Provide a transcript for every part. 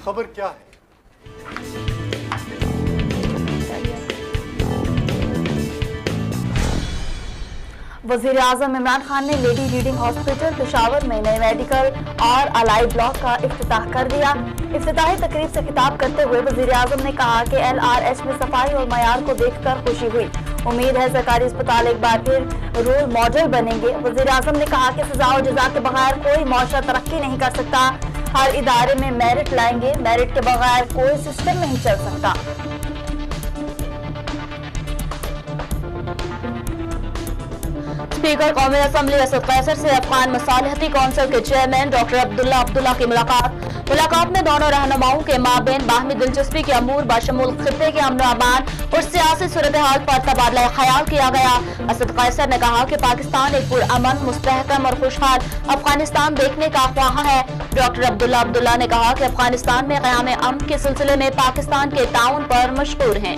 खबर क्या है? वज़ीर आज़म इमरान खान ने लेडी रीडिंग हॉस्पिटल पेशावर में नए मेडिकल और अलाई ब्लॉक का इफ्तिताह कर दिया। इफ्तिताही तकरीब से खिताब करते हुए वज़ीर आज़म ने कहा कि LRH में सफाई और मयार को देखकर खुशी हुई। उम्मीद है सरकारी अस्पताल एक बार फिर रोल मॉडल बनेंगे। वज़ीर आज़म ने कहा कि सजा और जजा के बगैर कोई मुआशरा तरक्की नहीं कर सकता। हर इदारे में मेरिट लाएंगे, मेरिट के बगैर कोई सिस्टम नहीं चल सकता। स्पीकर कौमी असम्बली असद कैसर से अफगान मसालहती कौंसिल के चेयरमैन डॉक्टर अब्दुल्ला की मुलाकात में दोनों रहनुमाओं के माबेन बाहमी दिलचस्पी के अमूर बशमूल खित्ते के अमन अमान और सियासी सूरत हाल पर तबादला ख्याल किया गया। असद कैसर ने कहा कि पाकिस्तान एक पुरअमन, मुस्तहकम और खुशहाल अफगानिस्तान देखने का ख्वाह है। डॉक्टर अब्दुल्ला ने कहा कि अफगानिस्तान में क़याम अमन के सिलसिले में पाकिस्तान के ताउन पर मशहूर हैं।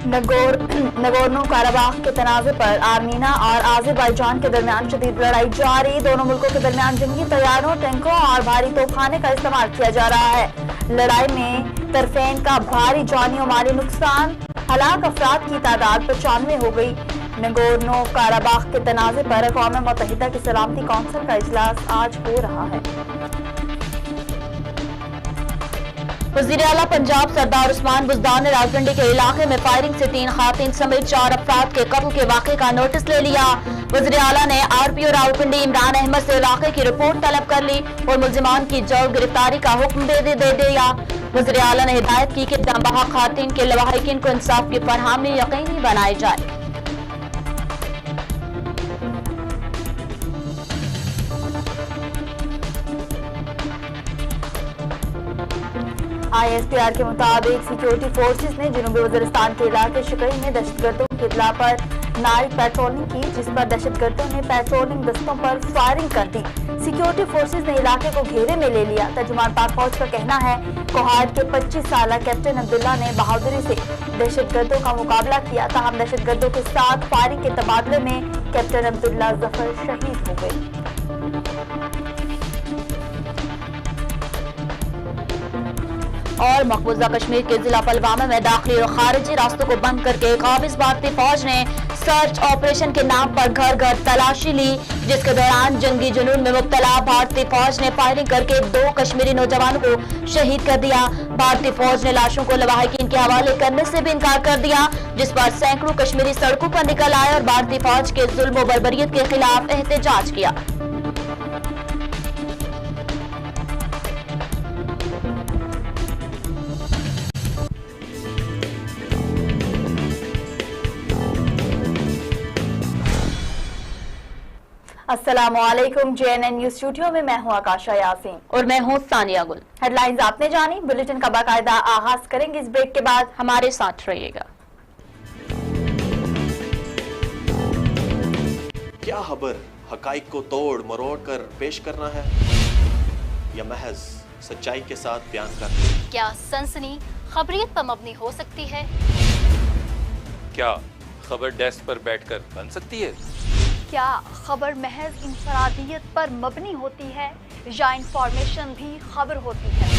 नगोर्नो काराबाख के तनाज़े पर आर्मीना और आज़रबाईजान के दरमियान शदीद लड़ाई जारी। दोनों मुल्कों के दरमियान जंगी तैयारों, टैंकों और भारी तोपखाने का इस्तेमाल किया जा रहा है। लड़ाई में तरफेन का भारी जानी और माली नुकसान, हलाक अफराद की तादाद 95 हो गई। नगोर्नो काराबाख के तनाज़े पर अक़वाम मुत्तहिदा की सलामती कौंसिल का इजलास आज हो रहा है। वज़ीर आला पंजाब सरदार उस्मान बुज़दार ने रावलपिंडी के इलाके में फायरिंग से 3 खातिन समेत 4 अफराद के कत्ल के वाक़े का नोटिस ले लिया। वज़ीर आला ने RPO रावलपिंडी इमरान अहमद से इलाके की रिपोर्ट तलब कर ली और मुल्जिमान की जल्द गिरफ्तारी का हुक्म दे दिया। वज़ीर आला ने हिदायत की कि जंबाहा खातिन के लवाहिकीन को इंसाफ की फरहमी यकीनी बनाई जाए। ISPR के मुताबिक सिक्योरिटी फोर्सेस ने जनूबी वज़ीरिस्तान के इलाके शिकई में दहशतगर्दों की इत्तला पर नाइट पेट्रोलिंग की, जिस पर दहशतगर्दों ने पेट्रोलिंग दस्तों पर फायरिंग कर दी। सिक्योरिटी फोर्सेस ने इलाके को घेरे में ले लिया। तर्जुमान पाक फौज का कहना है कोहाट के 25 साला कैप्टन अब्दुल्ला ने बहादुरी से दहशतगर्दों का मुकाबला किया। ताहम दहशतगर्दों के साथ फायरिंग के तबादले में कैप्टन अब्दुल्ला जफर शहीद हो गए। और मकबूजा कश्मीर के जिला पुलवामा में दाखिली और खारिजी रास्तों को बंद करके काबिज भारतीय फौज ने सर्च ऑपरेशन के नाम पर घर घर तलाशी ली, जिसके दौरान जंगी जुनून में मुब्तला भारतीय फौज ने फायरिंग करके 2 कश्मीरी नौजवानों को शहीद कर दिया। भारतीय फौज ने लाशों को लवाहिकीन के हवाले करने से भी इनकार कर दिया, जिस पर सैकड़ों कश्मीरी सड़कों पर निकल आए और भारतीय फौज के जुल्म और बर्बरियत के खिलाफ एहतजाज किया। अस्सलामुअलैकुम। JNN न्यूज़ स्टूडियो में मैं हूं आकाशा यासीन और मैं हूं सानिया गुल। हेडलाइंस आपने जानी, बुलेटिन का बाकायदा आगाज करेंगे इस ब्रेक के बाद। हमारे साथ रहिएगा। क्या खबर हकाइक को तोड़ मरोड़ कर पेश करना है या महज सच्चाई के साथ बयान करना? क्या सनसनी खबरियत पर मबनी हो सकती है? क्या खबर डेस्क पर बैठकर बन सकती है? क्या खबर महज इंफरादियत पर मबनी होती है या इंफॉर्मेशन भी खबर होती है?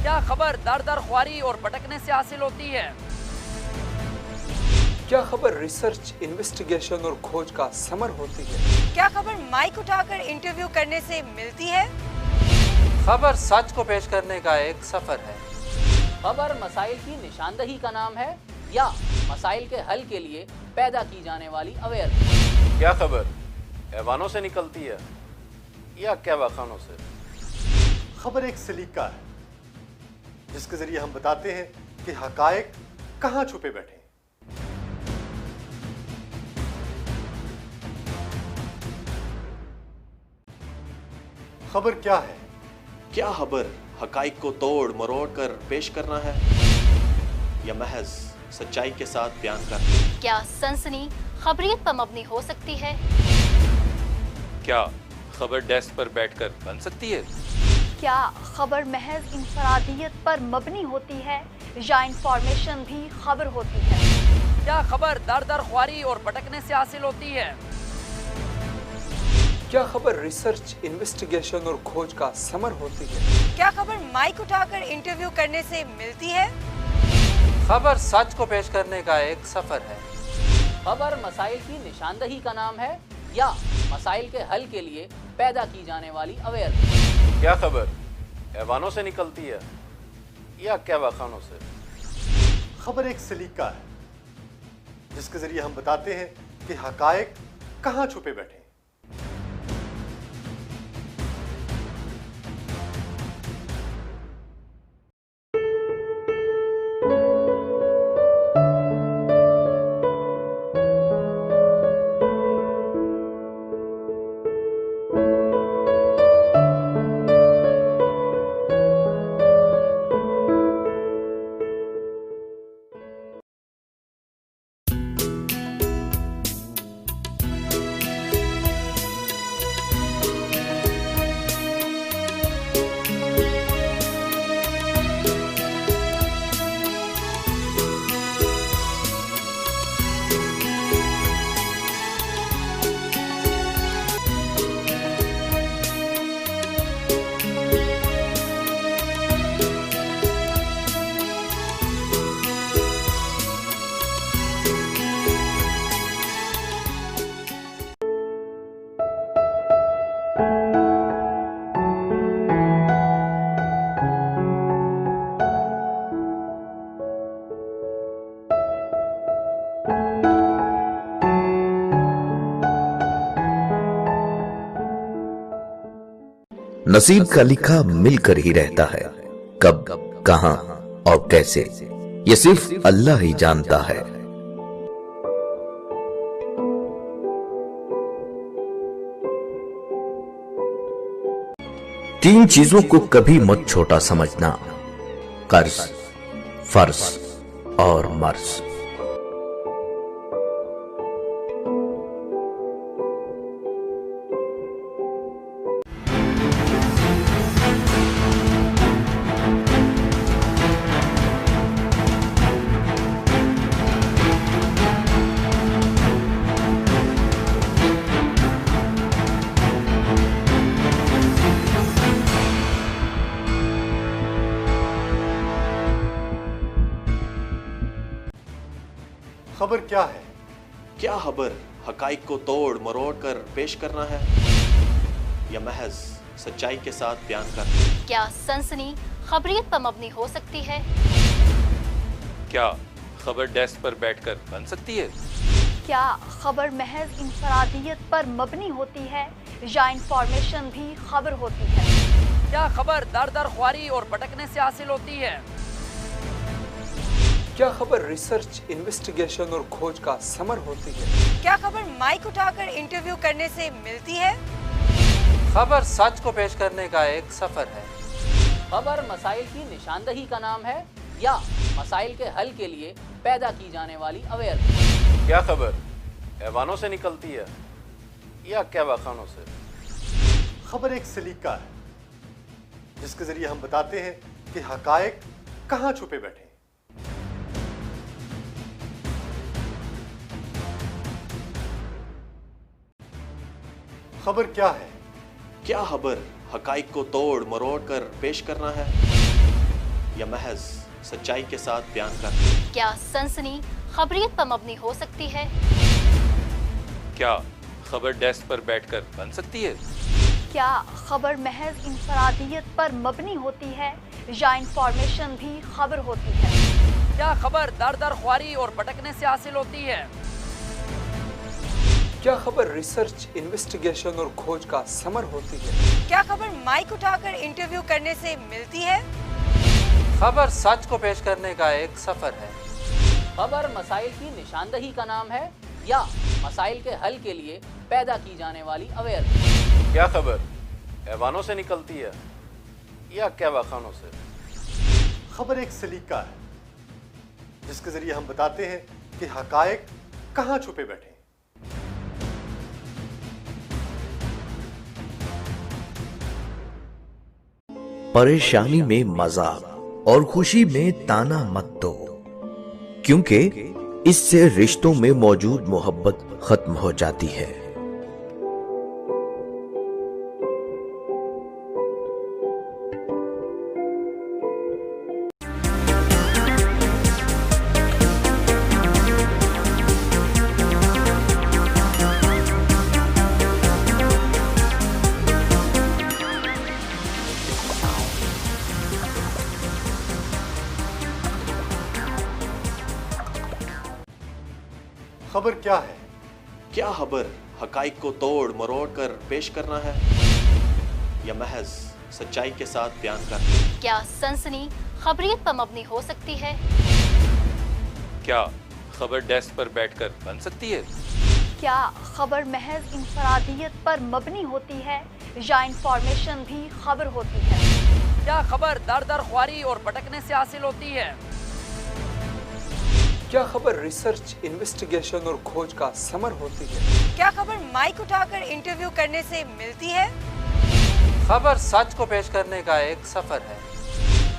क्या खबर दर दर ख्वारी और भटकने से हासिल होती है? क्या खबर रिसर्च, इन्वेस्टिगेशन और खोज का समर होती है? क्या खबर माइक उठाकर इंटरव्यू करने से मिलती है? खबर सच को पेश करने का एक सफर है। खबर मसाइल की निशानदही का नाम है या मसाइल के हल के लिए पैदा की जाने वाली अवेयरनेस? क्या खबर हैवानों से निकलती है या क्या वाखानों से? खबर एक सलीका है जिसके जरिए हम बताते हैं कि हकायक कहां छुपे बैठे हैं। खबर क्या है? क्या खबर हकाइक को तोड़ मरोड़ कर पेश करना है या महज सच्चाई के साथ बयान करना? क्या सनसनी खबरियत पर मबनी हो सकती है? क्या खबर डेस्क पर बैठकर बन सकती है? क्या खबर महज इंफरादियत पर मबनी होती है या इंफॉर्मेशन भी खबर होती है? क्या खबर दर दर ख्वारी और भटकने से हासिल होती है? क्या खबर रिसर्च, इन्वेस्टिगेशन और खोज का समर होती है? क्या खबर माइक उठाकर इंटरव्यू करने से मिलती है? खबर सच को पेश करने का एक सफर है। खबर मसाइल की निशानदही का नाम है या मसाइल के हल के लिए पैदा की जाने वाली अवेयरनेस? क्या खबर हैवानों से निकलती है या कहवाखानों से? खबर एक सलीका है जिसके जरिए हम बताते हैं कि हकायक कहाँ छुपे बैठे हैं। नसीब का लिखा मिलकर ही रहता है, कब, कहां और कैसे ये सिर्फ अल्लाह ही जानता है। तीन चीजों को कभी मत छोटा समझना: कर्ज, फर्ज और मर्ज। खबर क्या है? क्या खबर हकाइक को तोड़ मरोड़ कर पेश करना है या महज सच्चाई के साथ बयान करना? क्या सनसनी खबरियत पर मबनी हो सकती है? क्या खबर डेस्क पर बैठकर बन सकती है? क्या खबर महज इंफरादियत पर मबनी होती है या इंफॉर्मेशन भी खबर होती है? क्या खबर दर दर ख्वारी और भटकने से हासिल होती है? क्या खबर रिसर्च, इन्वेस्टिगेशन और खोज का समर होती है? क्या खबर माइक उठाकर इंटरव्यू करने से मिलती है? खबर सच को पेश करने का एक सफर है। खबर मसाइल की निशानदही का नाम है या मसाइल के हल के लिए पैदा की जाने वाली अवेयरनेस? क्या खबर हैवानों से निकलती है या कहवाखानों से? खबर एक सलीका है जिसके जरिए हम बताते हैं कि हकायक कहाँ छुपे बैठे हैं। खबर क्या है? क्या खबर हकाइक को तोड़ मरोड़ कर पेश करना है या महज सच्चाई के साथ बयान करना? क्या सनसनी खबरियत पर मबनी हो सकती है? क्या खबर डेस्क पर बैठकर बन सकती है? क्या खबर महज इंफरादियत पर मबनी होती है या इंफॉर्मेशन भी खबर होती है? क्या खबर दर दर ख्वारी और भटकने से हासिल होती है? क्या खबर रिसर्च, इन्वेस्टिगेशन और खोज का समर होती है? क्या खबर माइक उठाकर इंटरव्यू करने से मिलती है? खबर सच को पेश करने का एक सफर है। खबर मसाइल की निशानदही का नाम है या मसाइल के हल के लिए पैदा की जाने वाली अवेयरनेस? क्या खबर हैवानों से निकलती है या कहवाखानों से? खबर एक सलीका है जिसके जरिए हम बताते हैं कि हकायक कहाँ छुपे बैठे हैं। परेशानी में मजाक और खुशी में ताना मत दो, क्योंकि इससे रिश्तों में मौजूद मोहब्बत खत्म हो जाती है। खबर क्या है? क्या खबर हकाइक को तोड़ मरोड़ कर पेश करना है या महज सच्चाई के साथ बयान करना? क्या सनसनी खबरियत पर मबनी हो सकती है? क्या खबर डेस्क पर बैठकर बन सकती है? क्या खबर महज इंफरादियत पर मबनी होती है या इंफॉर्मेशन भी खबर होती है? क्या खबर दर दर ख्वारी और भटकने से हासिल होती है? क्या खबर रिसर्च, इन्वेस्टिगेशन और खोज का समर होती है? क्या खबर माइक उठाकर इंटरव्यू करने से मिलती है? खबर सच को पेश करने का एक सफर है।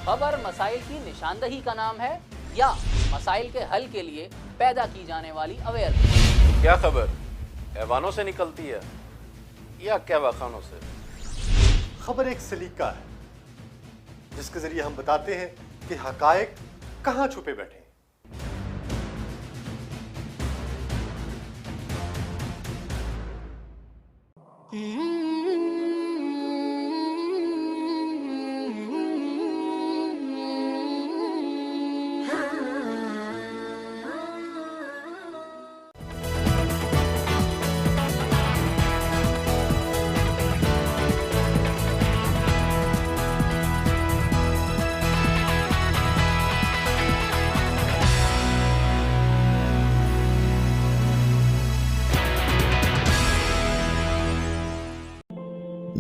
खबर मसाइल की निशानदही का नाम है या मसाइल के हल के लिए पैदा की जाने वाली अवेयरनेस? क्या खबर हैवानों से निकलती है या कहवाखानों से? खबर एक सलीका है जिसके जरिए हम बताते हैं कि हकायक कहाँ छुपे बैठे हैं।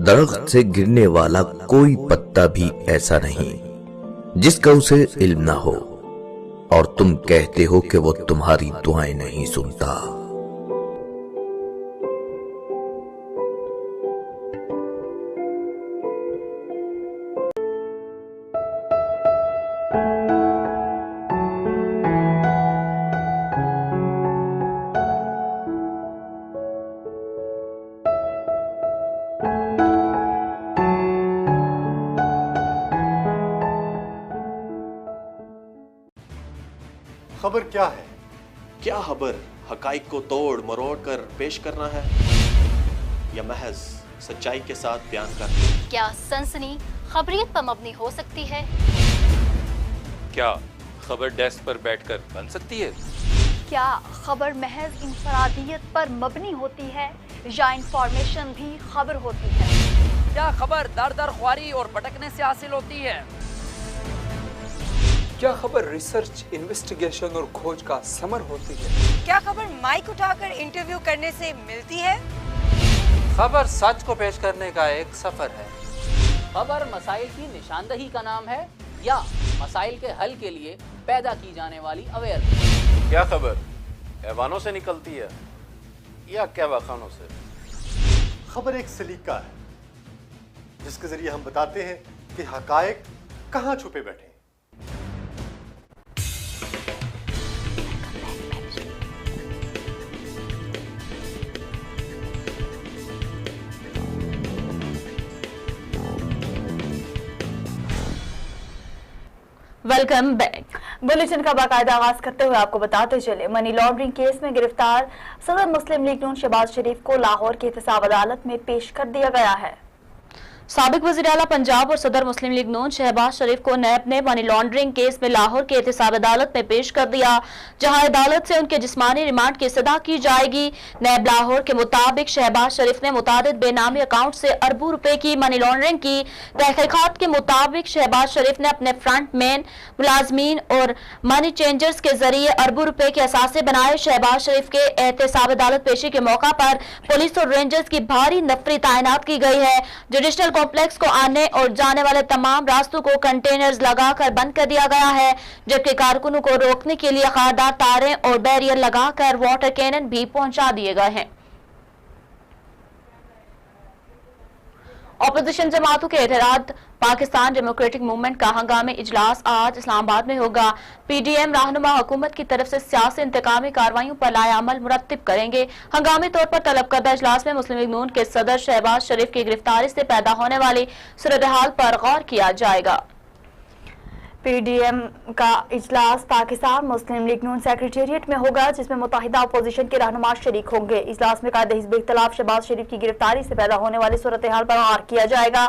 दरख्त से गिरने वाला कोई पत्ता भी ऐसा नहीं जिसका उसे इल्म ना हो, और तुम कहते हो कि वो तुम्हारी दुआएं नहीं सुनता। खबर क्या है? क्या खबर हकाइक को तोड़ मरोड़ कर पेश करना है या महज सच्चाई के साथ बयान करना? क्या सनसनी खबरियत पर मबनी हो सकती है? क्या खबर डेस्क पर बैठकर बन सकती है? क्या खबर महज इंफरादियत पर मबनी होती है या इंफॉर्मेशन भी खबर होती है? क्या खबर दर दर ख्वारी और भटकने से हासिल होती है? क्या खबर रिसर्च, इन्वेस्टिगेशन और खोज का समर होती है? क्या खबर माइक उठाकर इंटरव्यू करने से मिलती है? खबर सच को पेश करने का एक सफर है। खबर मसाइल की निशानदही का नाम है या मसाइल के हल के लिए पैदा की जाने वाली अवेयरनेस? क्या खबर हैवानों से निकलती है या कहवाखानों से? खबर एक सलीका है जिसके जरिए हम बताते हैं कि हकायक कहाँ छुपे बैठे हैं। Welcome back. बुलेटिन का बाकायदा आगाज करते हुए आपको बताते चले, मनी लॉन्ड्रिंग केस में गिरफ्तार सदर मुस्लिम लीग नून शहबाज शरीफ को लाहौर की एहतसाब अदालत में पेश कर दिया गया है। साबिक वज़ीर आला पंजाब और सदर मुस्लिम लीग नून शहबाज शरीफ को नैब ने मनी लॉन्ड्रिंग केस में लाहौर की एहतसाब अदालत में पेश कर दिया, जहां अदालत से उनके जिस्मानी रिमांड की इस्तदा की जाएगी। नैब लाहौर के मुताबिक शहबाज शरीफ ने मुतादिद बेनामी अकाउंट से अरबों रुपए की मनी लॉन्ड्रिंग की। तहकीकात के मुताबिक शहबाज शरीफ ने अपने फ्रंट मैन, मुलाजमीन और मनी चेंजर्स के जरिए अरबों रुपए के असासे बनाए। शहबाज शरीफ के एहतसाब अदालत पेशी के मौका पर पुलिस और रेंजर्स की भारी नफरी तैनात की गई है। जुडिशल कॉम्प्लेक्स को आने और जाने वाले तमाम रास्तों को कंटेनर्स लगाकर बंद कर दिया गया है, जबकि कारकुनों को रोकने के लिए खारदार तारें और बैरियर लगाकर वाटर कैनन भी पहुंचा दिए गए हैं। अपोजिशन जमातों के एतराज पाकिस्तान डेमोक्रेटिक मूवमेंट का हंगामी इजलास आज इस्लामाबाद में होगा। पीडीएम रहनुमा हुकूमत की तरफ से सियासी इंतकामी कार्रवाइयों पर लाएअमल मुरत्तिब करेंगे। हंगामी तौर पर तलब करदा इजलास में मुस्लिम लीग नून के सदर शहबाज शरीफ की गिरफ्तारी से पैदा होने वाली सूरत-ए-हाल पर गौर किया जाएगा। पीडीएम का इजलास पाकिस्तान मुस्लिम लीग नून सेक्रेटेरिएट में होगा, जिसमें मुत्तहिदा अपोजिशन के रहनुमा शरीक होंगे। इजलास में कायदे हिज़्ब इख्तिलाफ शहबाज शरीफ की गिरफ्तारी से पैदा होने वाली सूरत-ए-हाल पर गौर किया जाएगा।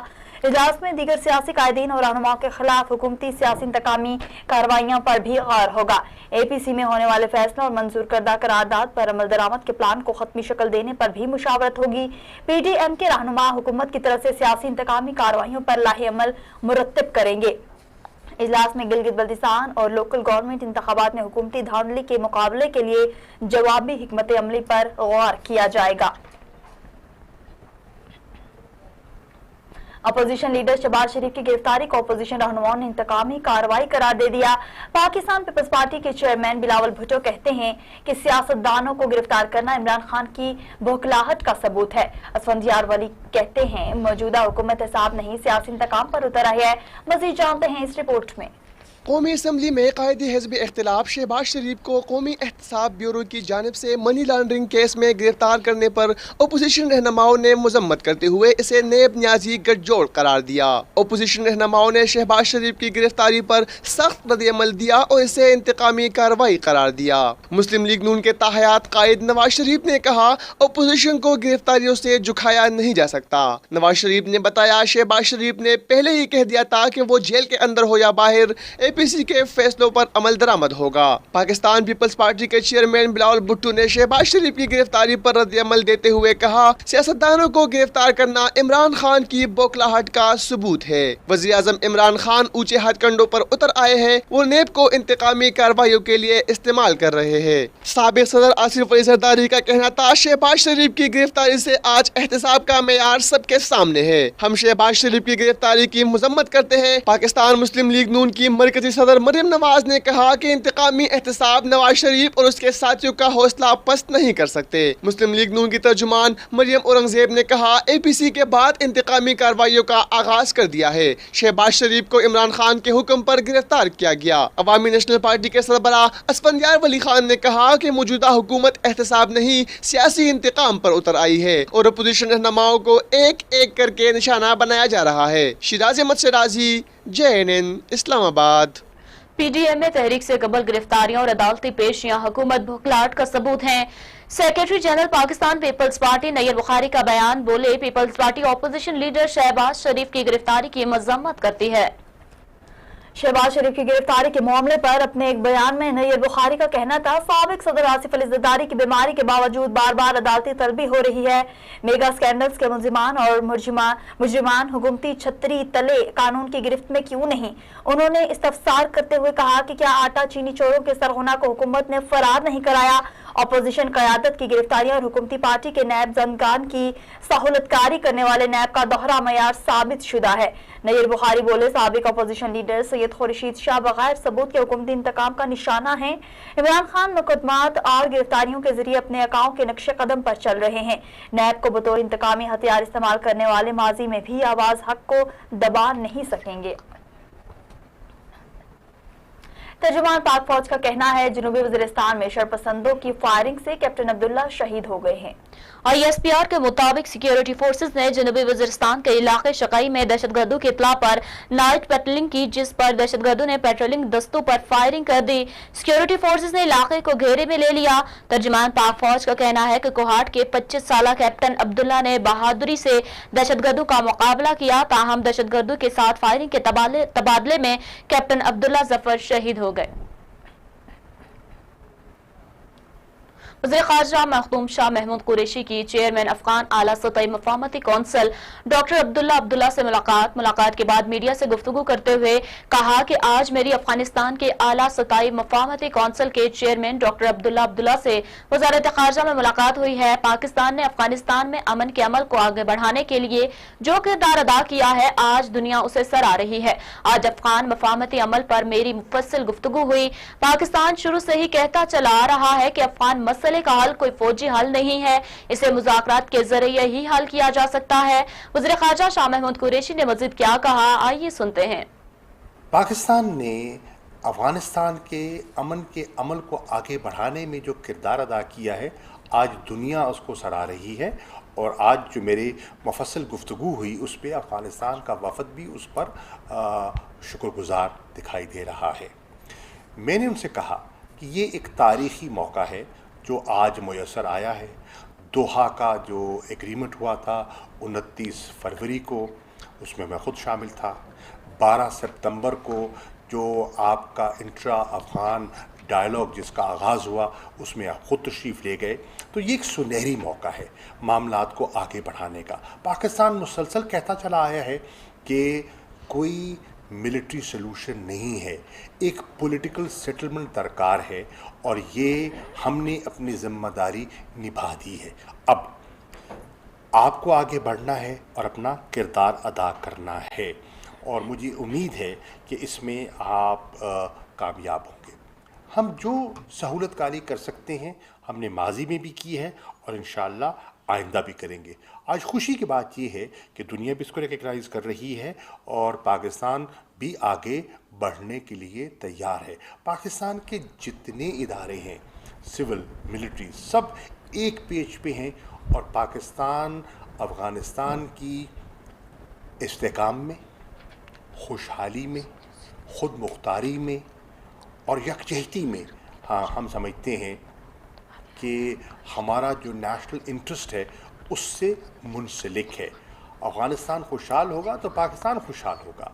इजलास में दीगर सियासी कायदीन और रहनुमाओं के खिलाफ हुकूमती सियासी इंतकामी कार्रवाइयों पर भी गौर होगा। APC में होने वाले फैसलों और मंजूर करदा करारदाद पर अमल दरामद के प्लान को खत्मी शक्ल देने पर भी मुशावरत होगी। PDM के रहनुमा हुकूमत की तरफ से सियासी इंतकामी कार्रवाइयों पर लाहे अमल मुरत्तब करेंगे। इजलास में गिलगित बल्तिस्तान और लोकल गवर्नमेंट इंतखाबात में हुकूमती धांधली के मुकाबले के लिए जवाबी हिकमत अमली पर गौर किया जाएगा। अपोजिशन लीडर शहबाज शरीफ की गिरफ्तारी को अपोजिशन रहनुमाओं ने इंतकामी कार्रवाई करार दे दिया। पाकिस्तान पीपल्स पार्टी के चेयरमैन बिलावल भुट्टो कहते हैं कि सियासतदानों को गिरफ्तार करना इमरान खान की बौखलाहट का सबूत है। असफंदियार वली कहते हैं मौजूदा हुकूमत हिसाब नहीं सियासी इंतकाम पर उतर आई है। मजीद जानते हैं इस रिपोर्ट में। कौमी असम्बली में कायदे हिज़्ब इख्तिलाफ शहबाज शरीफ को कौमी एहतसाब ब्यूरो की जानिब से मनी लॉन्ड्रिंग केस में गिरफ्तार करने पर अपोजिशन रहनुमाओं ने मजम्मत करते हुए इसे नेब न्याजी गठजोड़ करार दिया। अपोजिशन रहनुमाओं ने शहबाज शरीफ की गिरफ्तारी पर सख्त रद्द-ए-अमल दिया और इसे इंतकामी कार्रवाई करार दिया। मुस्लिम लीग नून के ताहयात कायद नवाज शरीफ ने कहा, अपोजिशन को गिरफ्तारियों से झुकाया नहीं जा सकता। नवाज शरीफ ने बताया, शहबाज शरीफ ने पहले ही कह दिया था कि वो जेल के अंदर हो या बाहर APC के फैसलों पर अमल दरामद होगा। पाकिस्तान पीपल्स पार्टी के चेयरमैन बिलावल भुट्टो ने शहबाज शरीफ की गिरफ्तारी पर रद्द अमल देते हुए कहा, सियासतदानों को गिरफ्तार करना इमरान खान की बौखलाहट का सबूत है। वज़ीर आज़म इमरान खान ऊंचे हथकंडों पर उतर आए हैं, वो नेब को इंतकामी कार्रवाइयों के लिए इस्तेमाल कर रहे हैं। साबिक सदर आसिफ अली जरदारी का कहना था, शहबाज शरीफ की गिरफ्तारी से आज एहतसाब का मेयार सबके सामने है। हम शहबाज शरीफ की गिरफ्तारी की मजम्मत करते हैं। पाकिस्तान मुस्लिम लीग नून की मरकजी सदर मरियम नवाज ने कहा कि इंतकामी एहतसाब नवाज शरीफ और उसके साथियों का हौसला पस्त नहीं कर सकते। मुस्लिम लीग नून की तर्जुमान मरियम औरंगजेब ने कहा, APC के बाद इंतकामी कार्रवाइयों का आगाज कर दिया है। शहबाज शरीफ को इमरान खान के हुक्म पर गिरफ्तार किया गया। अवामी नेशनल पार्टी के सरबरा असफंदियार वली खान ने कहा कि मौजूदा हुकूमत एहतसाब नहीं सियासी इंतकाम पर उतर आई है और अपोजिशन रहनुमाओं को एक एक करके निशाना बनाया जा रहा है। शिराज अहमद सिराजी, JNN, इस्लामाबाद। PDM में तहरीक से कबल गिरफ्तारियों और अदालती पेशियां हुकूमत बौखलाहट का सबूत हैं। सेक्रेटरी जनरल पाकिस्तान पीपल्स पार्टी नैयर बुखारी का बयान, बोले पीपल्स पार्टी ऑपोजिशन लीडर शहबाज शरीफ की गिरफ्तारी की मजम्मत करती है। शहबाज शरीफ की गिरफ्तारी के मामले पर अपने एक बयान में नैयर बुखारी का कहना था, साबिक सदर आसिफ अली जरदारी की बीमारी के बावजूद बार बार अदालती तलबी हो रही है। मेगा स्कैंडल्स के मुलजिमान और मुजरिमान हुकूमती छतरी तले कानून की गिरफ्त में क्यों नहीं? उन्होंने इस्तफसार करते हुए कहा कि क्या आटा चीनी चोरों के सरगना को हुकूमत ने फरार नहीं कराया? अपोजिशन क़यादत की गिरफ्तारियां और हुकूमती पार्टी के नैब जंदगान की सहूलतकारी करने वाले नैब का दोहरा मयार साबित शुदा है। नैयर बुखारी बोले, साबिक अपोजिशन लीडर सैयद खुर्शीद शाह बगैर सबूत के हुकूमती इंतकाम का निशाना है। इमरान खान मुकदमात और गिरफ्तारियों के जरिए अपने अकाओं के नक्शे कदम पर चल रहे हैं। नैब को बतौर इंतकामी हथियार इस्तेमाल करने वाले माजी में भी आवाज हक को दबा नहीं सकेंगे। तर्जुमान पाक फौज का कहना है, जनूबी वजीरिस्तान में शरपसंदों की फायरिंग से कैप्टन अब्दुल्ला शहीद हो गए हैं। ISPR के मुताबिक सिक्योरिटी फोर्सेस ने जनूबी वजीरिस्तान के इलाके शकाई में दहशतगर्दों की इत्तला पर नाइट पेट्रोलिंग की, जिस पर दहशतगर्दों ने पेट्रोलिंग दस्तों पर फायरिंग कर दी। सिक्योरिटी फोर्सेस ने इलाके को घेरे में ले लिया। तर्जुमान पाक फौज का कहना है कि कोहाट के 25 साला कैप्टन अब्दुल्ला ने बहादुरी से दहशतगर्दों का मुकाबला किया। ताहम दहशतगर्दों के साथ फायरिंग के तबादले में कैप्टन अब्दुल्ला जफर शहीद हो गए। वज़ीर ख़ारजा मखदूम शाह महमूद कुरैशी की चेयरमैन अफगान आला सतही मफाहमती कौंसिल डॉक्टर अब्दुल्ला से मुलाकात के बाद मीडिया से गुफ्तगू करते हुए कहा कि आज मेरी अफगानिस्तान के आला सतही मफाहमती कौंसिल के चेयरमैन डॉक्टर अब्दुल्ला से वज़ारत ख़ारजा में मुलाकात हुई है। पाकिस्तान ने अफगानिस्तान में अमन के अमल को आगे बढ़ाने के लिए जो किरदार अदा किया है, आज दुनिया उसे सराह रही है। आज अफगान मफाहमती अमल पर मेरी मुफस्सिल गुफ्तगू हुई। पाकिस्तान शुरू से ही कहता चला आ रहा है कि अफगान मसले का हल कोई फौजी हल नहीं है, इसे मुज़ाकरात के जरिए ही हल किया जा सकता है। वज़ीर ख़ारजा शाह महमूद कुरैशी ने मज़ीद क्या कहा, आइए सुनते हैं। पाकिस्तान ने अफगानिस्तान के अमन के अमल को आगे बढ़ाने में जो किरदार अदा किया है, आज दुनिया उसको सराह रही है। और आज जो मेरी मुफस्सिल गुफ्तगू हुई उस पर अफगानिस्तान का वफद भी उस पर शुक्रगुजार दिखाई दे रहा है। मैंने उनसे कहा कि ये एक तारीख़ी मौका है जो आज मुयस्सर आया है। दोहा का जो एग्रीमेंट हुआ था 29 फरवरी को, اس میں خود شامل تھا. 12 سپتمبر کو جو آپ کا انٹرا افغان ڈائلاگ جس کا آغاز ہوا اس میں آپ خود تشریف لے گئے. تو یہ ایک سنہری موقع ہے معاملات کو آگے بڑھانے کا. پاکستان مسلسل کہتا چلا آیا ہے کہ کوئی ملٹری سلوشن نہیں ہے, ایک پولیٹیکل سیٹلمنٹ درکار ہے, اور یہ ہم نے اپنی ذمہ داری نبھا دی ہے. اب آپ کو آگے بڑھنا ہے اور اپنا کردار ادا کرنا ہے, اور مجھے امید ہے کہ اس میں آپ کامیاب ہوں گے. ہم جو سہولت کاری کر سکتے ہیں ہم نے ماضی میں بھی کی ہے اور انشاءاللہ آئندہ بھی کریں گے. آج خوشی کی بات یہ ہے کہ دنیا بھی اس کو ریکگنائز کر رہی ہے اور پاکستان بھی آگے بڑھنے کے لیے تیار ہے. پاکستان کے جتنے ادارے ہیں سول ملٹری سب ایک پیج پہ ہیں, اور پاکستان افغانستان کی استحکام میں, خوشحالی میں, خود مختاری میں اور یکجہتی میں, ہاں ہم سمجھتے ہیں کہ ہمارا جو نیشنل انٹرسٹ ہے اس سے منسلک ہے. افغانستان خوشحال ہوگا تو پاکستان خوشحال ہوگا,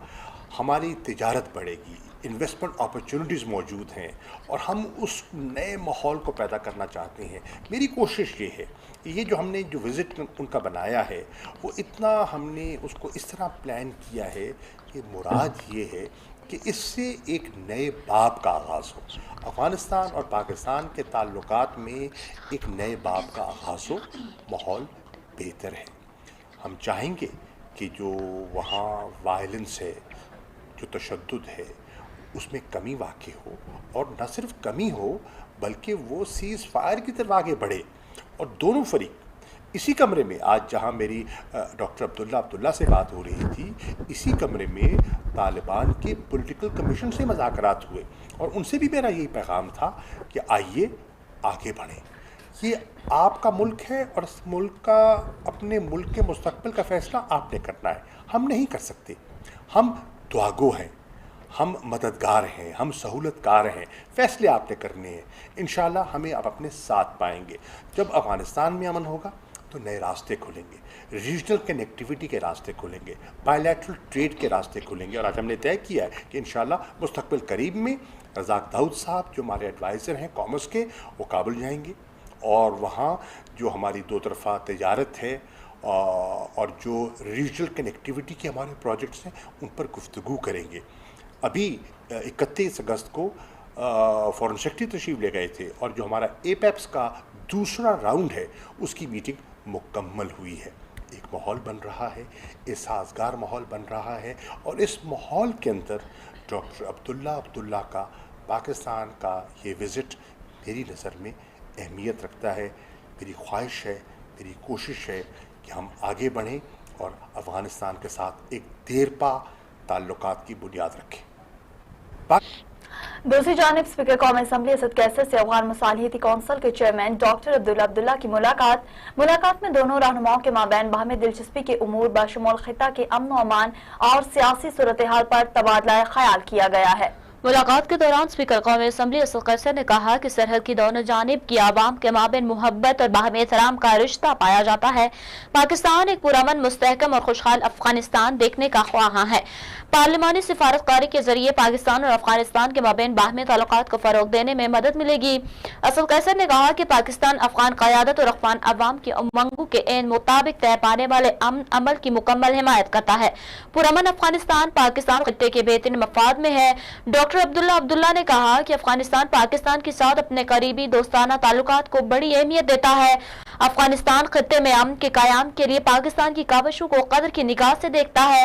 ہماری تجارت بڑھے گی, انویسٹمنٹ اپرچونٹیز موجود ہیں, اور ہم اس نئے ماحول کو پیدا کرنا چاہتے ہیں. میری کوشش یہ ہے کہ یہ جو ہم نے جو وزٹ ان کا بنایا ہے وہ اتنا ہم نے اس کو اس طرح پلان کیا ہے کہ مراد یہ ہے کہ اس سے ایک نئے باب کا آغاز ہو. افغانستان اور پاکستان کے تعلقات میں ایک نئے باب کا آغاز ہو, ماحول بہتر ہے. ہم چاہیں گے کہ جو وہاں وائلنس ہے, جو تشدد ہے, اس میں کمی واقع ہو, اور نہ صرف کمی ہو بلکہ وہ سیز فائر کی طرف آگے بڑھے, اور دونوں فریق اسی کمرے میں, آج جہاں میری ڈاکٹر عبداللہ سے بات ہو رہی تھی, اسی کمرے میں طالبان کے پولیٹیکل کمیشن سے مذاکرات ہوئے, اور ان سے بھی میرا یہی پیغام تھا کہ آئیے آگے بڑھیں. یہ آپ کا ملک ہے اور اس ملک کا, اپنے ملک کے مستقبل کا فیصلہ آپ نے کرنا ہے, ہم نہیں کر سکتے. ہم دعاگو ہیں, ہم مددگار ہیں, ہم سہولت کار ہیں, فیصلے آپ نے کرنے ہیں. انشاءاللہ ہمیں آپ اپنے ساتھ پائیں گے. جب افغانستان میں امن ہوگا تو نئے راستے کھلیں گے, ریجنل کنیکٹیویٹی کے راستے کھلیں گے, بائیلیٹرل ٹریڈ کے راستے کھلیں گے. اور آج ہم نے طے کیا ہے کہ انشاءاللہ مستقبل قریب میں رزاق داؤد صاحب جو ہمارے ایڈوائزر ہیں کامرس کے, وہ کابل جائیں گے, اور وہاں جو ہماری دو طرفہ تجارت ہے اور جو ریجنل کنیکٹیویٹی کے ہمارے پروجیکٹس ہیں ان پر گفتگو کریں گے. ابھی 31 اگست کو فورن سیکرٹری تشریف لے گئے تھے, اور جو ہمارا ایپیپس کا دوسرا راؤنڈ ہے اس کی میٹنگ مکمل ہوئی ہے. ایک ماحول بن رہا ہے, سازگار ماحول بن رہا ہے, اور اس ماحول کے اندر ڈاکٹر عبداللہ کا پاکستان کا یہ وزٹ میری نظر میں اہمیت رکھتا ہے. میری خواہش ہے, میری کوشش ہے کہ ہم آگے بڑھیں اور افغانستان کے ساتھ ایک دیرپا تعلقات کی بنیاد رکھیں. دوسری جانب اسپیکر قومی اسمبلی اسد کیسر سے افغان مصالحتی کونسل کے چیئرمین ڈاکٹر عبداللہ کی ملاقات میں دونوں رہنماؤں کے مابین باہمی دلچسپی کے امور بشمول خطہ کے امن و امان اور سیاسی صورتحال پر تبادلہ خیال کیا گیا ہے. ملاقات کے دوران اسپیکر قومی اسمبلی اسد قیصر نے کہا کہ سرحد کی دونوں جانب کی عوام کے مابین محبت اور باہمی احترام کا رشتہ پایا جاتا ہے. پاکستان ایک پرامن, مستحکم اور خوشحال افغانستان دیکھنے کا خواہاں ہے. پارلیمانی سفارتکاری کے ذریعے پاکستان اور افغانستان کے مابین باہمی تعلقات کو فروغ دینے میں مدد ملے گی. اسد قیصر نے کہا کہ پاکستان افغان قیادت اور افغان عوام کی امنگوں کے عین مطابق طے پانے والے امن عمل کی مکمل حمایت کرتا ہے. پرامن افغانستان پاکستان خطے کے بہترین مفاد میں ہے. ڈاکٹر عبداللہ نے کہا کہ افغانستان پاکستان کے ساتھ اپنے قریبی دوستانہ تعلقات کو بڑی اہمیت دیتا ہے. افغانستان خطے میں امن کے قیام کے لیے پاکستان کی کاوشوں کو قدر کی نگاہ سے دیکھتا ہے.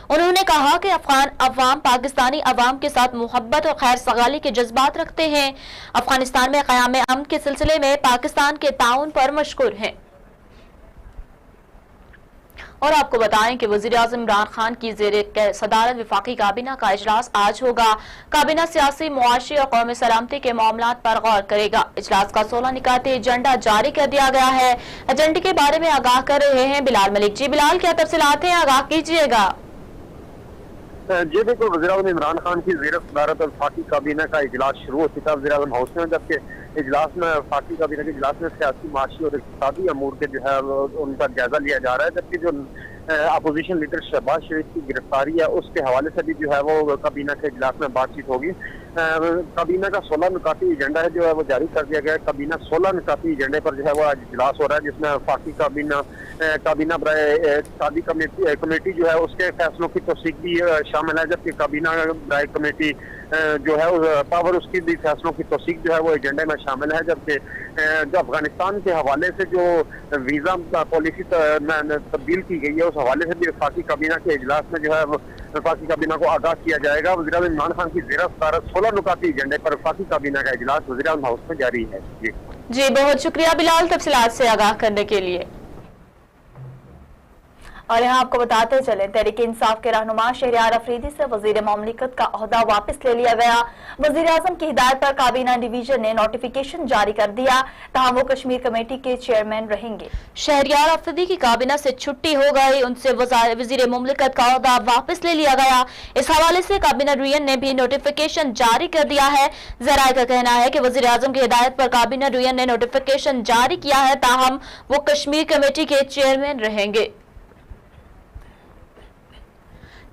انہوں نے کہا کہ افغان عوام پاکستانی عوام کے ساتھ محبت اور خیر سگالی کے جذبات رکھتے ہیں. افغانستان میں قیام امن کے سلسلے میں پاکستان کے تعاون پر مشکور ہیں. اور آپ کو بتائیں کہ وزیر اعظم عمران خان کی زیر صدارت وفاقی کابینہ کا اجلاس آج ہوگا. کابینہ سیاسی, معاشی اور قومی سلامتی کے معاملات پر غور کرے گا. اجلاس کا 16 نکاتی ایجنڈا جاری کر دیا گیا ہے. ایجنڈے کے بارے میں آگاہ کر رہے ہیں بلال ملک. جی بلال, کیا تفصیلات ہیں, آگاہ کیجیے گا. جی بالکل, وزیر اعظم عمران خان کی زیر صدارت وفاقی کابینہ کا اجلاس شروع ہو چکا ہے وزیر اعظم ہاؤس میں, جبکہ اجلاس میں وفاقی کابینہ کے اجلاس میں سیاسی, معاشی اور اقتصادی امور کے جو ہے ان کا جائزہ لیا جا رہا ہے. جبکہ جو اپوزیشن لیڈر شہباز شریف کی گرفتاری ہے اس کے حوالے سے بھی جو ہے وہ کابینہ کے اجلاس میں بات چیت ہوگی. کابینہ کا 16 نکاتی ایجنڈا ہے جو ہے وہ جاری کر دیا گیا ہے. کابینہ 16 نکاتی ایجنڈے پر جو ہے وہ آج اجلاس ہو رہا ہے، جس میں وفاقی کابینہ برائے اقتصادی کمیٹی جو ہے اس کے فیصلوں کی توثیق بھی شامل ہے، جبکہ کابینہ برائے کمیٹی جو ہے پاور اس کی بھی فیصلوں کی توثیق جو ہے وہ ایجنڈے میں شامل ہے. جبکہ جو افغانستان کے حوالے سے جو ویزا پالیسی تبدیل کی گئی ہے اس حوالے سے بھی وفاقی کابینہ کے اجلاس میں جو ہے وفاقی کابینہ کو آگاہ کیا جائے گا. وزیر اعظم عمران خان کی زیر صدارت 16 نکاتی ایجنڈے پر وفاقی کابینہ کا اجلاس وزیر اعظم ہاؤس میں جاری ہے. جی بہت شکریہ بلال تفصیلات سے آگاہ کرنے کے لیے. اور یہاں آپ کو بتاتے چلیں تحریک انصاف کے رہنما شہریار افریدی سے وزیر مملکت کا عہدہ واپس لے لیا گیا. وزیر اعظم کی ہدایت پر کابینہ ڈویژن نے نوٹیفیکیشن جاری کر دیا، تاہم وہ کشمیر کمیٹی کے چیئرمین رہیں گے. شہریار افریدی کی کابینہ سے چھٹی ہو گئی، ان سے وزیر مملکت کا عہدہ واپس لے لیا گیا. اس حوالے سے کابینہ ڈویژن نے بھی نوٹیفیکیشن جاری کر دیا ہے. ذرائع کا کہنا ہے کہ وزیر اعظم کی ہدایت پر کابینہ ڈویژن نے نوٹیفیکیشن جاری کیا ہے، تاہم وہ کشمیر کمیٹی کے چیئرمین رہیں گے.